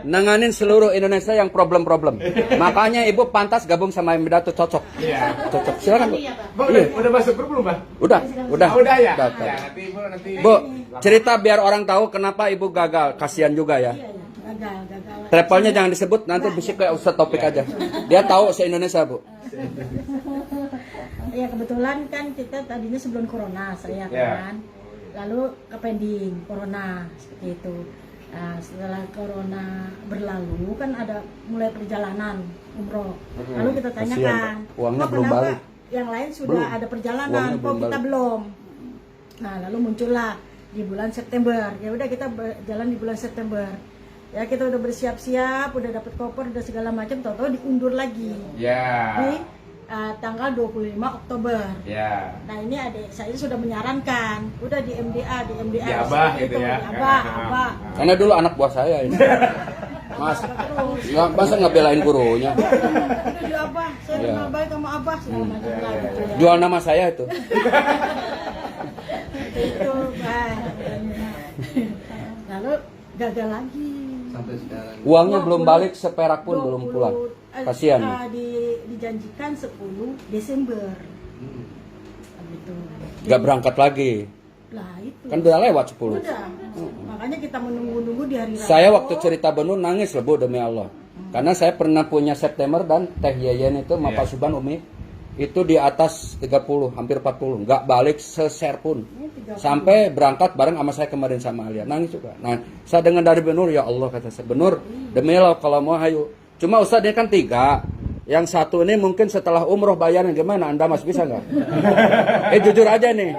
nanganin seluruh Indonesia yang problem-problem. Makanya Ibu pantas gabung sama MDA tuh cocok. Iya. Cocok. Silakan Bu. Bang, udah masuk grup belum, Bang? Udah. Ah, udah ya? Udah. Ya, nanti Ibu nanti. Bu, cerita biar orang tahu kenapa Ibu gagal. Kasihan juga ya. Iya, gagal. Travelnya jangan disebut, nanti bisik ke Ustadz Taufik aja. Dia tahu se-Indonesia Bu. Ya kebetulan kan kita tadinya sebelum corona saya Ya. kan. Lalu ke pending corona seperti itu. Nah, setelah corona berlalu kan ada mulai perjalanan umroh. Lalu kita tanyakan, Kasihan, Pak. Uangnya "Kok belum kenapa balik?" yang lain sudah Belum. ada perjalanan, Uangnya kok belum kita balik. belum?" Nah, lalu muncullah di bulan September. Ya udah kita jalan di bulan September. Ya kita udah bersiap-siap, udah dapat koper, udah segala macam, tahu-tahu diundur lagi. Ya. Di tanggal 25 Oktober. Ya. Nah ini adik saya sudah menyarankan, udah di MDA. Di Abah seperti gitu itu, ya. Di Abah. Karena dulu anak buah saya ini. Mas, Terus, masa ngebelain gurunya? udah di Abah, saya Iya. kenal baik sama Abah segala macam lah gitu ya. Jual nama saya itu. Itu, Pak. Lalu gagal lagi. Sampai sekarang. Uangnya 20, belum balik, seperak pun belum pulang. Kasihan. Dijanjikan 10 Desember. Gitu. Gak berangkat lagi. Lah itu. Kan udah lewat 10. Udah. Makanya kita menunggu-nunggu di hari Saya Rabu. waktu cerita Benur nangis loh Bu, demi Allah. Karena saya pernah punya September dan Teh Yeyen itu sama Iya. Pak Suban Umi itu di atas 30, hampir 40, nggak balik seser pun. Sampai berangkat bareng sama saya kemarin sama Alia, nangis juga. Nah, saya dengar dari Benur, ya Allah kata saya, Benur, demi Allah kalau mau hayu. Cuma Ustadz ini kan 3. Yang satu ini mungkin setelah umroh bayarin gimana? Anda Mas bisa nggak? Jujur aja nih.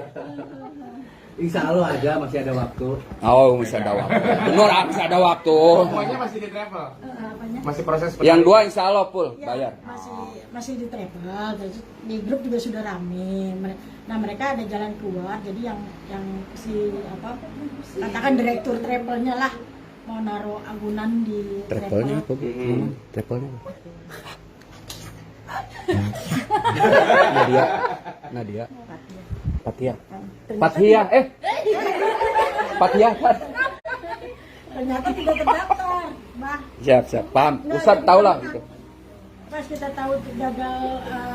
Insya Allah aja masih ada waktu. Oh, masih ada waktu. Benur, masih ada waktu. Semuanya masih di travel. Apanya? Masih proses Yang 2 insya Allah full Ya, bayar. masih di travel, terus di grup juga sudah rame. Nah mereka ada jalan keluar, jadi yang si apa katakan direktur travelnya lah mau naruh agunan di Travelnya travel. apa Bu? Travelnya apa? Nadia. Fathia. Fathia. Fathia. Ternyata tidak terdaftar, Bah. Siap. Paham. Ustaz tahu lah gitu. Pas kita tahu gagal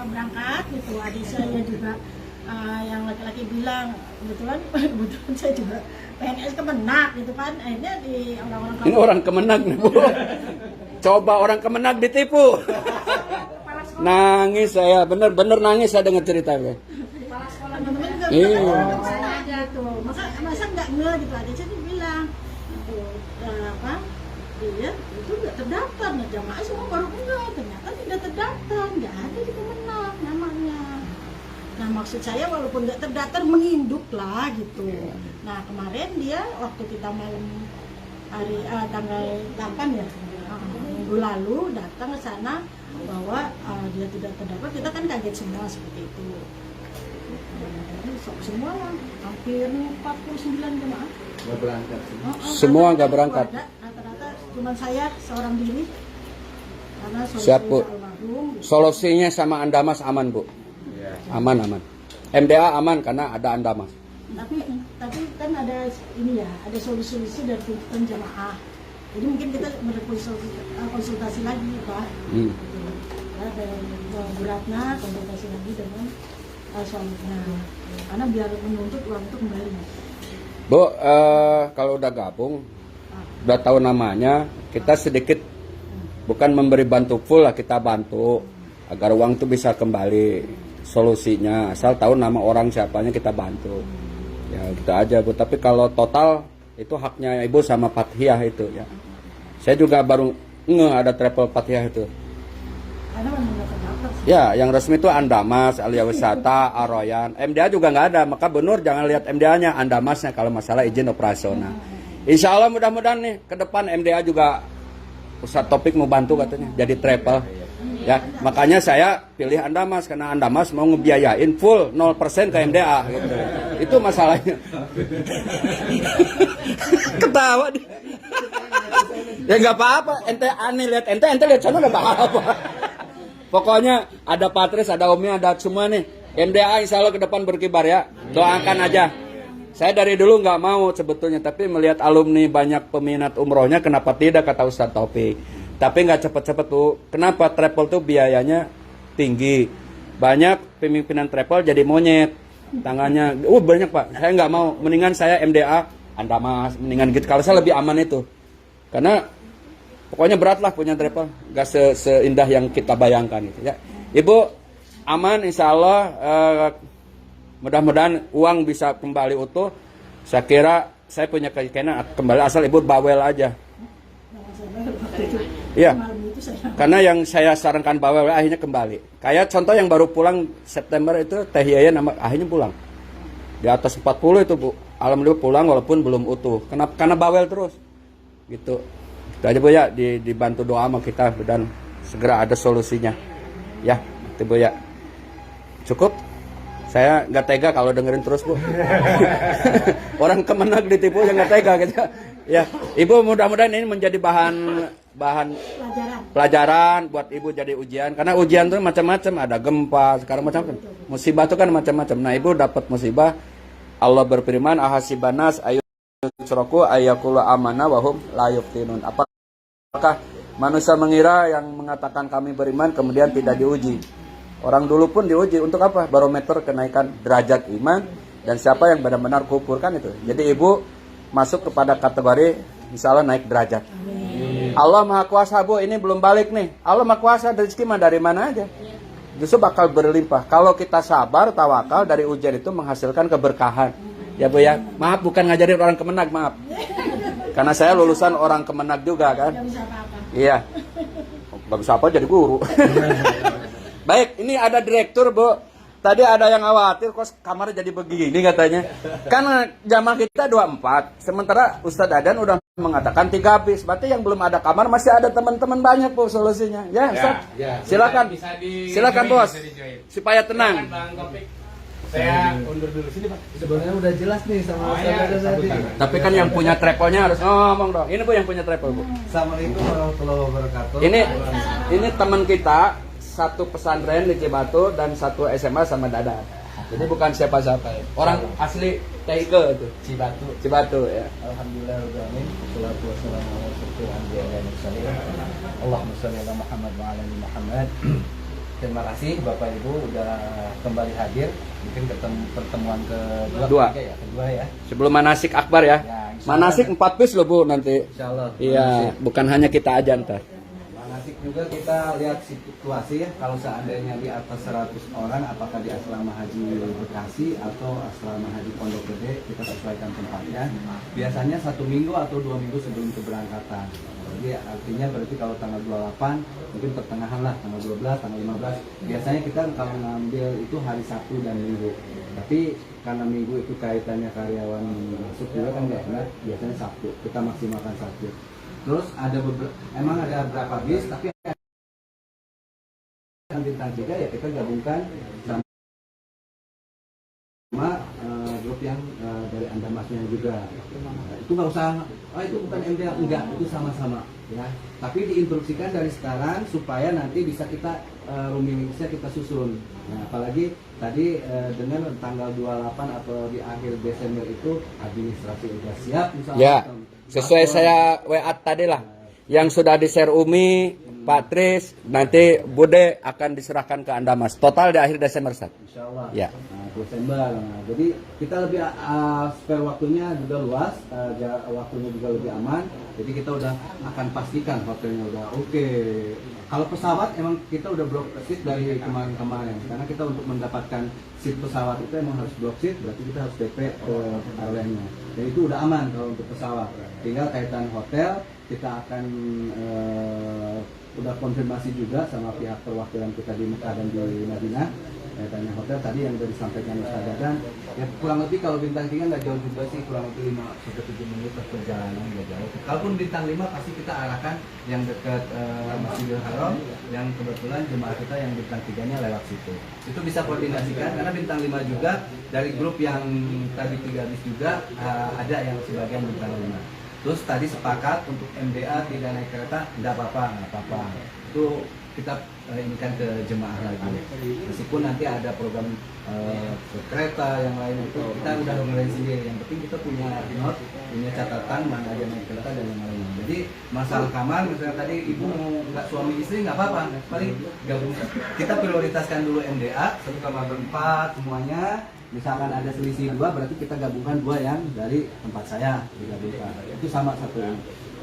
berangkat gitu, adik saya juga yang laki-laki bilang kebetulan saya juga PNS Kemenag gitu kan, akhirnya di orang-orang Ini orang Kemenag nih, Bu. Coba orang Kemenag ditipu. Nangis saya, bener-bener nangis saya dengar ceritanya. kepala sekolah teman-teman juga Iya. bilang saya aja tuh, masa nggak nge gitu, adik saya tuh bilang tuh apa dia itu nggak terdaftar, nah jamaah semua baru nge, ternyata tidak terdaftar, nggak ada di Kemenag namanya. Nah maksud saya walaupun nggak terdaftar menginduk lah gitu. Nah kemarin dia waktu kita malam hari tanggal 8 ya, minggu lalu datang ke sana bahwa dia tidak terdaftar, kita kan kaget semua seperti itu. Jadi sok semua lah, hampir 49 jemaah. Nggak berangkat sih. Semua nggak berangkat. Rata-rata cuma saya seorang diri. Karena Siap, Bu. almarhum. Solusinya sama Andamas aman, Bu. Aman. MDA aman karena ada Andamas. Tapi kan ada ini ya, ada solusi-solusi dari tuntutan jamaah. Jadi mungkin kita berkonsultasi lagi, Pak. Ya, dari Bu Ratna konsultasi lagi dengan suaminya. Karena biar menuntut uang itu kembali. Bu, kalau udah gabung, udah tahu namanya, kita sedikit bukan memberi bantu full lah, kita bantu agar uang itu bisa kembali. Solusinya asal tahu nama orang siapanya kita bantu. Ya gitu aja, Bu. Tapi kalau total itu haknya Ibu sama Fathia itu ya. Saya juga baru ada travel Fathia itu. Karena memang nggak terdaftar sih. Ya, yang resmi itu Andamas, Alia Wisata, Aroyan. MDA juga nggak ada, maka Benur jangan lihat MDA-nya, Andamasnya kalau masalah izin operasional. Insya Allah mudah-mudahan nih ke depan MDA juga Ustadz Topik mau bantu katanya jadi travel. Ya, makanya saya pilih Andamas karena Andamas mau ngebiayain full 0% ke MDA gitu. Itu masalahnya. Ketawa dia. Ya nggak apa-apa, ente aneh lihat ente lihat sana nggak apa-apa. Pokoknya ada Patris, ada Umi, ada semua nih. MDA insya Allah ke depan berkibar ya. Doakan aja. Saya dari dulu nggak mau sebetulnya, tapi melihat alumni banyak peminat umrohnya, kenapa tidak kata Ustadz Taufik. Tapi nggak cepet-cepet tuh. Kenapa travel tuh biayanya tinggi? Banyak pemimpinan travel jadi monyet. Tangannya, banyak Pak. Saya nggak mau. Mendingan saya MDA, Andamas, mendingan gitu. Kalau saya lebih aman itu. Karena pokoknya berat lah punya travel. Nggak seindah yang kita bayangkan gitu ya. Ibu aman insya Allah. Mudah-mudahan uang bisa kembali utuh. Saya kira saya punya keyakinan kembali asal Ibu bawel aja. Iya, karena yang saya sarankan bawel akhirnya kembali. Kayak contoh yang baru pulang September itu Teh Yaya akhirnya pulang. Di atas 40 itu Bu. Alhamdulillah pulang walaupun belum utuh. Karena bawel terus. Gitu. Itu aja Bu ya, dibantu doa sama kita dan segera ada solusinya. Ya, itu Bu ya. Cukup? Saya nggak tega kalau dengerin terus Bu. Orang Kemenag ditipu yang nggak tega gitu. Ya, Ibu mudah-mudahan ini menjadi bahan pelajaran buat Ibu jadi ujian. Karena ujian tuh macam-macam, ada gempa, sekarang macam-macam. Musibah tuh kan macam-macam. Nah, Ibu dapat musibah. Allah berfirman, ahasibanas ayusroku ayakulu amana wahum la yuftinun. Apakah manusia mengira yang mengatakan kami beriman kemudian tidak diuji? Orang dulu pun diuji untuk apa? Barometer kenaikan derajat iman dan siapa yang benar-benar kufur kan itu. Jadi Ibu masuk kepada kategori insya Allah naik derajat. Allah Maha Kuasa Bu, ini belum balik nih. Allah Maha Kuasa, rezeki mah dari mana aja. Justru bakal berlimpah. Kalau kita sabar, tawakal, dari ujian itu menghasilkan keberkahan. Ya Bu ya, maaf bukan ngajarin orang Kemenag, maaf. Karena saya lulusan orang Kemenag juga kan. Iya. Gak bisa apa jadi guru. Baik, ini ada direktur Bu. Tadi ada yang khawatir kok kamarnya jadi begini katanya. Karena jamaah kita 24. Sementara Ustadz Dadan udah mengatakan 3 bis. Berarti yang belum ada kamar masih ada teman-teman banyak Bu solusinya. Ya Ustadz, silakan. Silakan Bos. Supaya tenang. Saya undur dulu sini Pak. Sebenarnya udah jelas nih sama Ustadz Dadan tadi. Tapi kan yang punya travelnya harus ngomong dong. Ini Bu yang punya travel Bu. Assalamualaikum warahmatullahi wabarakatuh. Ini teman kita satu pesantren di Cibatu dan satu SMA sama Dadan. Jadi bukan siapa-siapa ya. Orang asli TIK itu. Cibatu ya. Alhamdulillah rabbil alamin. Wassalatu wassalamu ala asyrofil anbiya wal mursalin. Allahumma shalli ala Muhammad wa ala ali Muhammad. Terima kasih Bapak Ibu udah kembali hadir. Mungkin pertemuan kedua ya. Sebelum manasik akbar ya. Manasik 4 bis loh Bu nanti. Insyaallah. Iya, bukan hanya kita aja ntar. Manasik juga kita lihat situasi ya. Kalau seandainya di atas 100 orang, apakah di asrama haji Bekasi atau asrama haji Pondok Gede, kita sesuaikan tempatnya. Biasanya 1 minggu atau 2 minggu sebelum keberangkatan. Jadi artinya berarti kalau tanggal 28 mungkin pertengahan lah, tanggal 12, tanggal 15. Biasanya kita kalau ngambil itu hari Sabtu dan Minggu. Tapi karena Minggu itu kaitannya karyawan masuk juga kan nggak enak, biasanya Sabtu. Kita maksimalkan Sabtu. Terus emang ada berapa bis, tapi yang bintang 3 ya kita gabungkan sama grup yang dari Andamasnya juga. Itu nggak usah, itu bukan MDA, enggak, itu sama-sama ya. Tapi diinstruksikan dari sekarang supaya nanti bisa kita ruminisnya kita susun. Nah, apalagi tadi dengan tanggal 28 atau di akhir Desember itu administrasi sudah siap. Ya, sesuai saya WA tadi lah. Yang sudah di-share Umi, Pak Tris, nanti Bude akan diserahkan ke Andamas. Total di akhir Desember, Ustaz. Insya Allah. Ya. Desember. Nah, jadi kita lebih spare waktunya juga luas, waktunya juga lebih aman. Jadi kita udah akan pastikan hotelnya udah oke. Kalau pesawat emang kita udah block seat dari kemarin-kemarin. Karena kita untuk mendapatkan seat pesawat itu emang harus block seat, berarti kita harus DP ke airline-nya. Dan itu udah aman kalau untuk pesawat. Tinggal kaitan hotel, kita akan udah konfirmasi juga sama pihak perwakilan kita di Mekah dan di Madinah. Tanya hotel tadi yang sudah disampaikan Ustaz Dadan, ya kurang lebih kalau bintang 3 nggak jauh juga sih, kurang lebih 5-7 menit perjalanan nggak jauh. Kalaupun bintang 5 pasti kita arahkan yang dekat Masjidil Haram, yang kebetulan jemaah kita yang bintang 3-nya lewat situ. Itu bisa koordinasikan karena bintang 5 juga dari grup yang tadi 3 bis juga ada yang sebagian bintang 5. Terus tadi sepakat untuk MDA tidak naik kereta, nggak apa-apa. Itu kita ini kan ke jemaah lagi. Meskipun nanti ada program kereta yang lain itu kita udah ngelain sendiri. Yang penting kita punya note, punya catatan mana aja naik kereta dan yang lain. Jadi masalah kamar, misalnya tadi ibu mau nggak suami istri nggak apa-apa, paling gabung. Kita prioritaskan dulu MDA, 1 kamar berempat semuanya. Misalkan ada selisih 2, berarti kita gabungkan 2 yang dari tempat saya digabungkan. Itu sama satu.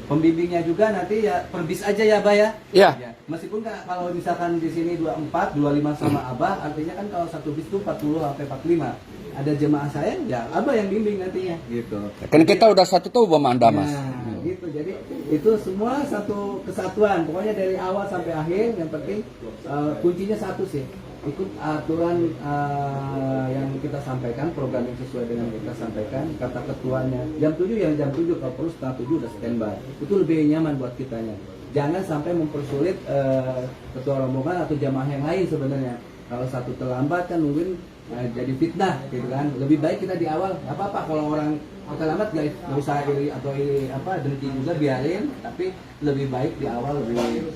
Pembimbingnya juga nanti ya per bis aja ya, Abah ya. Iya. Ya. Meskipun kalau misalkan di sini 24, 25 sama Abah, artinya kan kalau satu bis itu 40 sampai 45. Ada jemaah saya, ya Abah yang bimbing nantinya gitu. Kan kita udah satu tuh sama Andamas. Nah, gitu. Jadi itu semua satu kesatuan. Pokoknya dari awal sampai akhir yang penting kuncinya satu sih. Ikut aturan yang kita sampaikan, program yang sesuai dengan yang kita sampaikan. Kata ketuanya jam 7 ya jam 7, kalau perlu setengah 7 udah standby. Itu lebih nyaman buat kitanya. Jangan sampai mempersulit ketua rombongan atau jamaah yang lain sebenarnya. Kalau satu terlambat kan mungkin jadi fitnah gitu kan. Lebih baik kita di awal, nggak apa-apa kalau orang terlambat nggak usah iri atau dengki juga, biarin. Tapi lebih baik di awal lebih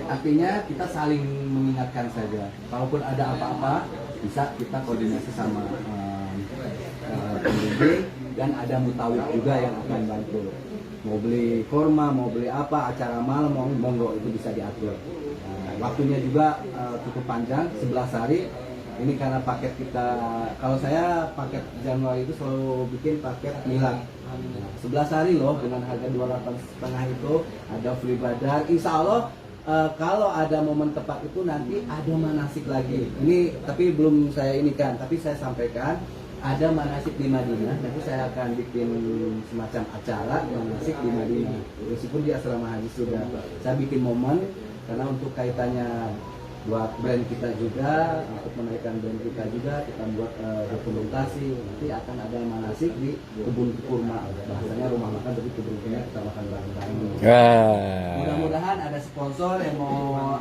artinya kita saling mengingatkan saja. Kalaupun ada apa-apa bisa kita koordinasi sama pembimbing, dan ada mutawif juga yang akan bantu. Mau beli korma, mau beli apa, acara malam, monggo itu bisa diatur. Waktunya juga cukup panjang, 11 hari. Ini karena paket kita, kalau saya paket Januari itu selalu bikin paket milad. 11 hari loh dengan harga 28,5 itu, ada free badar. Insya Allah kalau ada momen tepat itu nanti ada manasik lagi. Ini tapi belum saya inikan, tapi saya sampaikan ada manasik di Madinah. Nanti saya akan bikin semacam acara manasik di Madinah. Meskipun di asrama haji sudah, saya bikin momen karena untuk kaitannya buat brand kita juga, untuk menaikkan brand kita juga, kita buat dokumentasi. Nanti akan ada manasik di kebun kurma, bahasanya rumah makan tapi kebun kurma kita makan bareng-bareng. Mudah-mudahan ada sponsor yang mau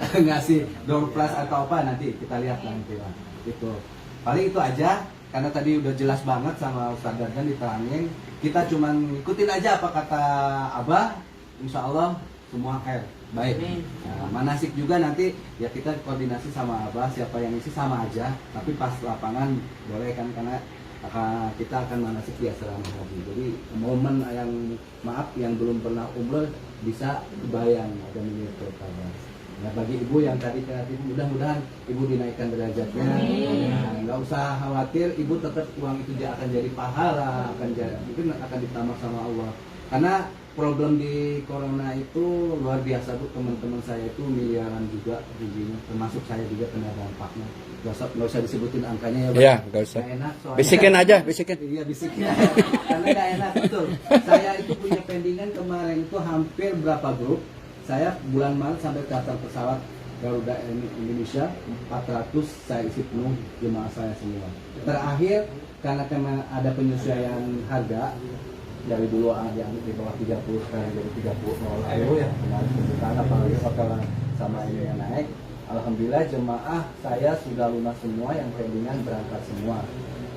ngasih door prize atau apa, nanti kita lihat nanti lah. Gitu. Paling itu aja, karena tadi udah jelas banget sama Ustaz Dadan diterangin. Kita cuman ikutin aja apa kata Abah, insya Allah semua air baik. Nah, manasik juga nanti ya kita koordinasi sama Abah, siapa yang isi sama aja, tapi pas lapangan boleh kan, karena kita akan manasik di asrama haji. Jadi momen yang maaf yang belum pernah umroh bisa kebayang ada mini pertama. Nah, bagi ibu yang tadi kreatif, mudah-mudahan ibu dinaikkan derajatnya. Nah, nggak usah khawatir, ibu tetap uang itu akan jadi pahala, mungkin akan ditambah sama Allah. Karena problem di corona itu luar biasa Bu, teman-teman saya itu miliaran juga ruginya, termasuk saya juga kena dampaknya. Nggak usah disebutin angkanya ya Pak. Iya, nggak usah. Nggak enak soalnya. Bisikin aja, bisikin. Iya, bisikin aja. Karena nggak enak, betul. Saya itu punya pendingan kemarin itu hampir berapa grup. Saya bulan Maret sampai charter pesawat Garuda Indonesia 400 saya isi penuh jemaah saya semua. Terakhir karena ada penyesuaian harga, dari dulu ada di bawah 30 sekarang jadi 30 ya. Kemarin pembukaan apalagi hotel sama ini yang naik. Alhamdulillah jemaah saya sudah lunas semua, yang pendingan berangkat semua.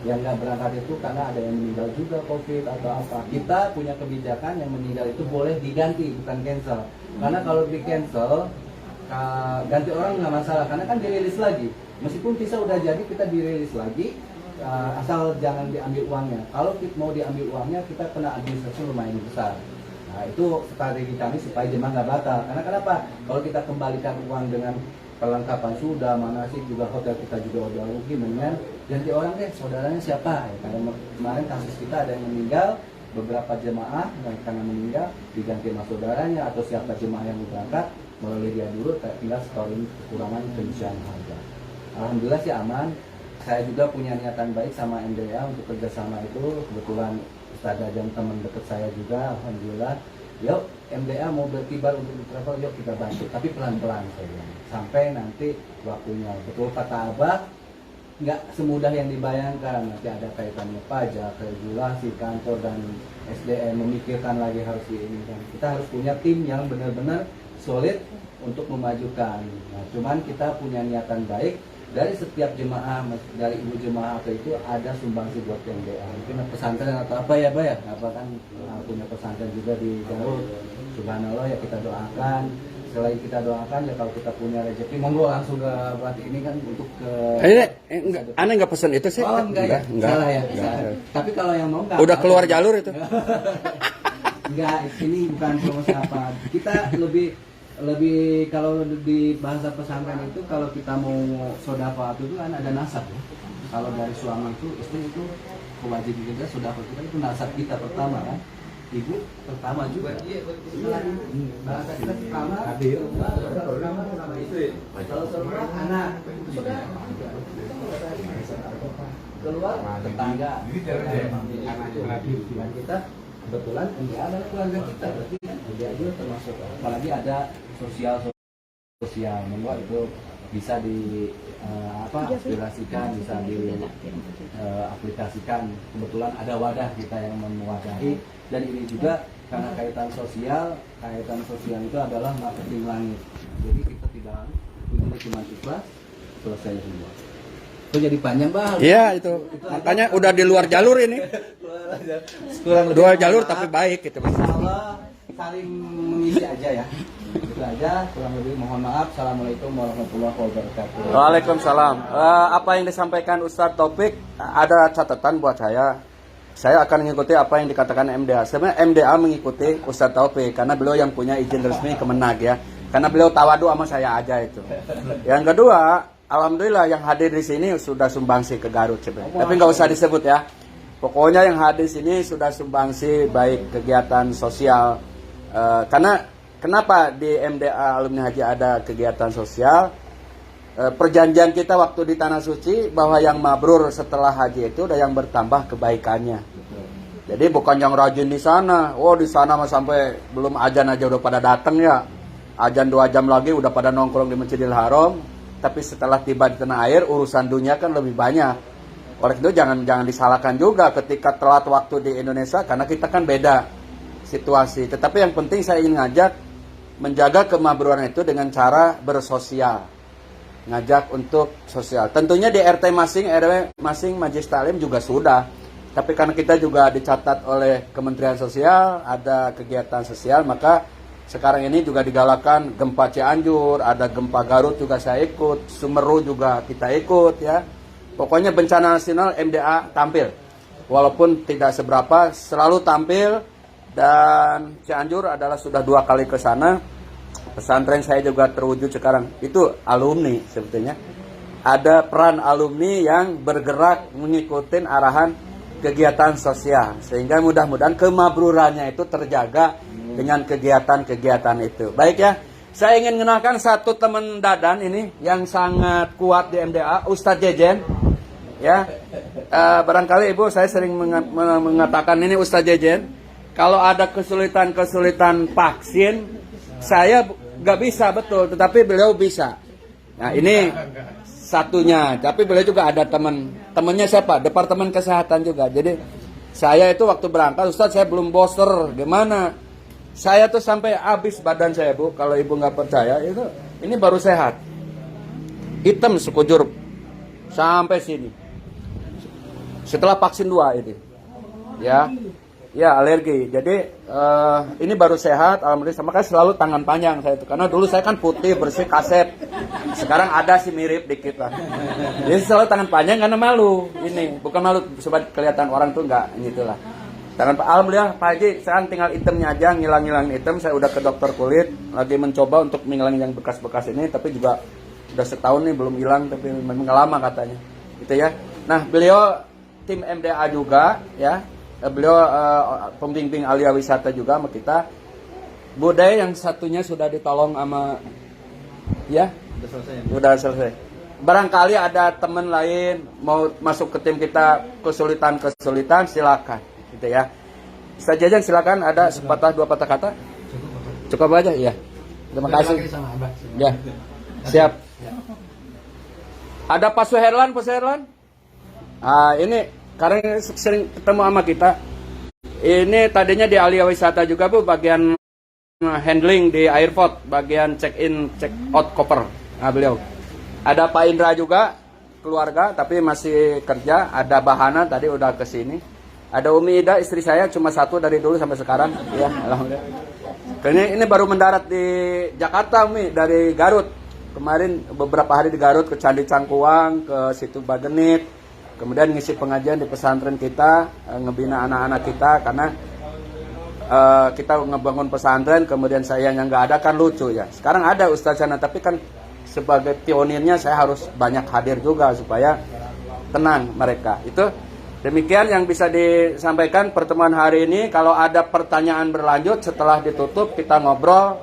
Yang nggak berangkat itu karena ada yang meninggal juga COVID atau apa. Kita punya kebijakan yang meninggal itu boleh diganti, bukan cancel. Karena kalau di cancel, ganti orang nggak masalah, karena kan dirilis lagi. Meskipun visa udah jadi, kita dirilis lagi, asal jangan diambil uangnya. Kalau kita mau diambil uangnya, kita kena administrasi lumayan besar. Nah, itu strategi kami supaya jemaah nggak batal. Karena kenapa? Kalau kita kembalikan uang dengan perlengkapan sudah, manasik juga, hotel kita juga udah rugi, mendingan ganti orang deh, saudaranya siapa? Ya, karena kemarin kasus kita ada yang meninggal, beberapa jemaah yang karena meninggal diganti sama saudaranya atau siapa jemaah yang berangkat melalui dia dulu, tinggal setorin kekurangan penyusuan harga. Alhamdulillah sih aman. Saya juga punya niatan baik sama MDA untuk kerjasama itu. Kebetulan Ustaz Ajam teman dekat saya juga, alhamdulillah. Yuk MDA mau berkibar untuk travel, yuk kita bantu, tapi pelan-pelan saya bilang. Sampai nanti waktunya. Betul kata Abah, nggak semudah yang dibayangkan. Nanti ada kaitannya pajak, regulasi, kantor dan SDM, memikirkan lagi harus ini kan. Kita harus punya tim yang benar-benar solid untuk memajukan. Nah, cuman kita punya niatan baik. Dari setiap jemaah, dari ibu jemaah atau itu ada sumbangsi buat MDA. Mungkin pesantren atau apa ya, Pak ya? Apa kan punya pesantren juga di Garut. Subhanallah ya, kita doakan. Selain kita doakan ya, kalau kita punya rezeki, monggo langsung ke buat ini kan untuk ke. Aneh nggak pesan itu sih? Oh enggak. Salah ya. Enggak. Tapi kalau yang mau enggak. Udah keluar jalur itu. Enggak, ini bukan promosi apa. Kita lebih kalau di bahasa pesantren itu, kalau kita mau sodako itu kan ada nasab ya. Kalau dari suami itu, istri itu kewajiban kita, sodako kita itu nasab kita pertama kan. Ibu pertama juga. Bahasa kita pertama hadir. Pertama istri. Kalau semua anak sudah keluar tetangga. Dan kita kebetulan ini adalah keluarga kita, berarti dia juga termasuk. Apalagi ada sosial, monggo itu bisa aspirasikan, bisa diaplikasikan. Kebetulan ada wadah kita yang mewadahi, dan ini juga karena kaitan sosial itu adalah marketing langit. Jadi kita tidak ini cuma ikhlas, selesai semua. Itu jadi panjang Bang. Iya itu. Makanya udah di luar jalur ini. Dua jalur tapi baik gitu. Insyaallah saling mengisi aja ya. Itu aja, kurang lebih mohon maaf. Assalamualaikum warahmatullahi wabarakatuh. Waalaikumsalam. Apa yang disampaikan Ustadz Taufik, ada catatan buat saya. Saya akan mengikuti apa yang dikatakan MDA. Sebenarnya MDA mengikuti Ustadz Taufik karena beliau yang punya izin resmi Kemenag ya. Karena beliau tawadu sama saya aja itu. Yang kedua, alhamdulillah yang hadir di sini sudah sumbangsi ke Garut sebenarnya. Tapi nggak usah disebut ya. Pokoknya yang hadir di sini sudah sumbangsi baik kegiatan sosial. Karena kenapa di MDA Alumni Haji ada kegiatan sosial? Perjanjian kita waktu di Tanah Suci bahwa yang mabrur setelah haji itu udah yang bertambah kebaikannya. Jadi bukan yang rajin di sana. Oh di sana mah sampai belum azan aja udah pada datang ya. Azan 2 jam lagi udah pada nongkrong di Masjidil Haram. Tapi setelah tiba di tanah air urusan dunia kan lebih banyak. Oleh itu jangan disalahkan juga ketika telat waktu di Indonesia karena kita kan beda situasi. Tetapi yang penting saya ingin ngajak menjaga kemabruran itu dengan cara bersosial. Ngajak untuk sosial. Tentunya di RT masing, RW masing, Majelis Taklim juga sudah. Tapi karena kita juga dicatat oleh Kementerian Sosial, ada kegiatan sosial, maka Sekarang ini juga digalakan gempa Cianjur, ada gempa Garut juga saya ikut, Sumeru juga kita ikut ya. Pokoknya bencana nasional MDA tampil. Walaupun tidak seberapa, selalu tampil. Dan Cianjur adalah sudah 2 kali ke sana. Pesantren saya juga terwujud sekarang. Itu alumni sebetulnya. Ada peran alumni yang bergerak mengikuti arahan kegiatan sosial. Sehingga mudah-mudahan kemabrurannya itu terjaga dengan kegiatan-kegiatan itu. Baik ya, saya ingin mengenalkan satu teman Dadan ini yang sangat kuat di MDA, Ustadz Jejen. Ya, barangkali Ibu saya sering mengatakan ini Ustadz Jejen. Kalau ada kesulitan-kesulitan vaksin, saya nggak bisa betul, tetapi beliau bisa. Nah ini satunya, tapi beliau juga ada temannya siapa? Departemen Kesehatan juga. Jadi saya itu waktu berangkat, Ustadz saya belum booster, gimana? Saya tuh sampai habis badan saya Bu, kalau Ibu nggak percaya itu, ini baru sehat, hitam sekujur sampai sini. Setelah vaksin 2 ini, ya alergi. Jadi ini baru sehat, alhamdulillah. Makanya selalu tangan panjang saya itu, karena dulu saya kan putih bersih kasep, sekarang ada sih mirip dikit lah. Jadi selalu tangan panjang karena malu. Ini bukan malu, sobat kelihatan orang tuh nggak gitulah. Alhamdulillah Pak Haji, sekarang tinggal itemnya aja, ngilang-ngilangin item. Saya udah ke dokter kulit, lagi mencoba untuk menghilangin yang bekas-bekas ini, tapi juga udah setahun nih belum hilang, tapi memang lama katanya. Gitu ya. Nah, beliau tim MDA juga ya. Beliau pembimbing Alia Wisata juga sama kita. Bude yang satunya sudah ditolong sama ya? Sudah selesai. Barangkali ada teman lain mau masuk ke tim kita, kesulitan silakan. Gitu ya. Ustaz Jejen silakan, ada sepatah 2 patah kata. Cukup aja ya. Terima kasih. Ya. Siap. Ada Pak Suherlan, ini karena sering ketemu sama kita. Ini tadinya di Alia Wisata juga Bu, bagian handling di airport, bagian check in, check out koper. Nah, beliau. Ada Pak Indra juga, keluarga tapi masih kerja. Ada Bahana tadi udah ke sini. Ada Umi Ida, istri saya cuma 1 dari dulu sampai sekarang. Ya, alhamdulillah. Ini baru mendarat di Jakarta Umi, dari Garut. Kemarin beberapa hari di Garut, ke Candi Cangkuang, ke situ Bagenit. Kemudian ngisi pengajian di pesantren kita, ngebina anak-anak kita, karena kita ngebangun pesantren, kemudian saya yang nggak ada kan lucu ya. Sekarang ada Ustaz sana, tapi kan sebagai pionirnya saya harus banyak hadir juga supaya tenang mereka. Itu demikian yang bisa disampaikan pertemuan hari ini. Kalau ada pertanyaan berlanjut setelah ditutup kita ngobrol,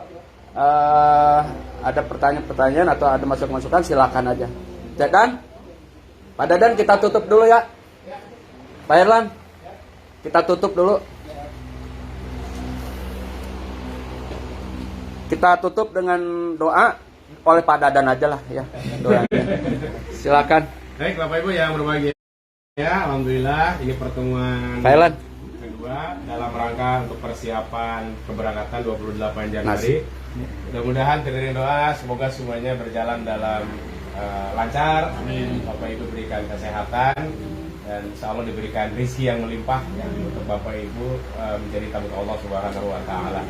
ada pertanyaan-pertanyaan atau ada masukan-masukan silakan aja. Ya kan? Pak Dadan kita tutup dulu ya. Pak Erlan, kita tutup dulu. Kita tutup dengan doa oleh Pak Dadan aja lah ya. Doanya. Silakan. Baik Bapak Ibu yang berbahagia. Ya, alhamdulillah ini pertemuan Thailand kedua dalam rangka untuk persiapan keberangkatan 28 Januari. Mudah-mudahan terdiri doa semoga semuanya berjalan dalam lancar. Bapak Ibu berikan kesehatan dan insya Allah diberikan rezeki yang melimpah untuk Bapak Ibu menjadi tamu Allah Subhanahu wa taala.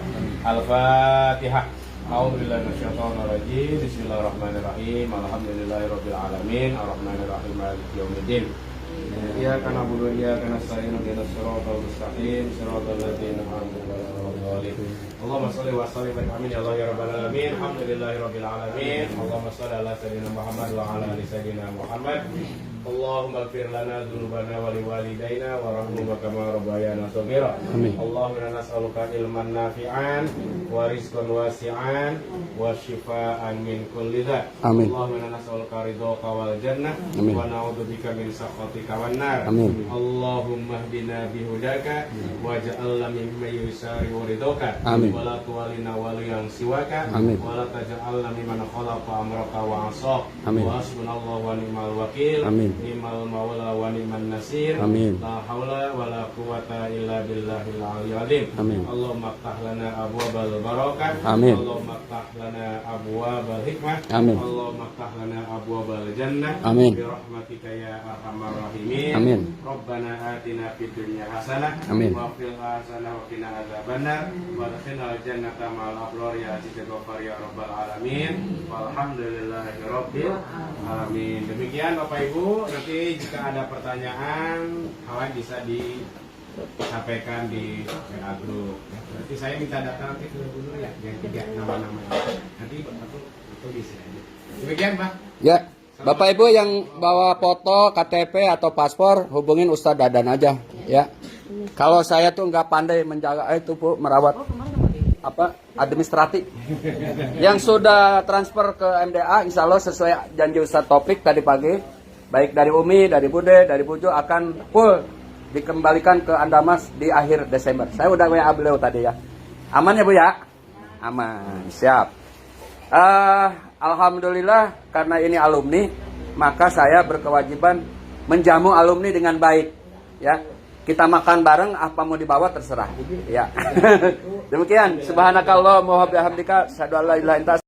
Al-Fatihah. A'udzubillahi minasyaitonir rajim. Bismillahirrahmanirrahim. Alhamdulillahirabbil alamin. Arrahmanirrahim. Maliki yaumiddin. Iyyaka na'budu wa iyyaka nasta'in. Ihdinas siratal mustaqim. Siratal ladzina an'amta 'alaihim. Allahumma shalli wa sallim wa amin ya Allah ya rabbal alamin. Alhamdulillahirabbil alamin. Allahumma shalli ala sayyidina Muhammad wa ala ali sayyidina Muhammad. Allahumma ighfir lana dzunubana wa liwalidayna warhamhuma kama rabbayana shaghira. Allahumma inna nas'aluka ilman nafi'an wa rizqan wasi'an wa shifaa'an min kulli dha'. Allahumma inna nas'aluka ridhaka wal jannah wa na'udzubika min sakhatika wan nar. Allahumma ihdina bihudaka waj'alna mimman yusari'u ridhaka wa la tuwallina waliyan siwaka wa la taj'alna mimman khalaqa amraka wa 'asaq. Wa hasbunallahu wa ni'mal wakil. Amin. Ni'mal maula wa ni'man nasir. Amin. La haula wa la quwata illa billahil aliyyil azim. Amin. Allahumma ftah lana abwabal barakah. Amin. Allahumma ftah lana abwabal hikmah. Amin. Allahumma ftah lana abwabal jannah. Amin. Bi rahmatika ya arhamar rahimin. Amin. Rabbana atina fid dunya hasanah. Amin. Wa fil hasanah wa qina adzabannar. Wa adkhilna jannata ma'al abrar ya aziz ghafar ya rabbal alamin. Walhamdulillahi rabbil alamin. Demikian Bapak Ibu, nanti jika ada pertanyaan kalian bisa disampaikan di WA group. Nanti saya minta data nanti dulu ya, yang 3 nama-namanya. Nanti aku tulis ya. Demikian Pak. Ya, Bapak Ibu yang bawa foto, KTP atau paspor, hubungin Ustadz Dadan aja, ya. Kalau saya tuh nggak pandai menjaga itu Bu, merawat administratif. Yang sudah transfer ke MDA, insya Allah sesuai janji Ustadz Taufik tadi pagi, baik dari Umi, dari Bude, dari Bujo akan full dikembalikan ke Andamas di akhir Desember. Saya udah WA beliau tadi ya. Aman ya Bu ya? Aman, siap. Alhamdulillah karena ini alumni, maka saya berkewajiban menjamu alumni dengan baik, ya. Kita makan bareng, apa mau dibawa terserah, ya. Demikian. Subhanakallah wa bihamdika, asyhadu an la ilaha illa anta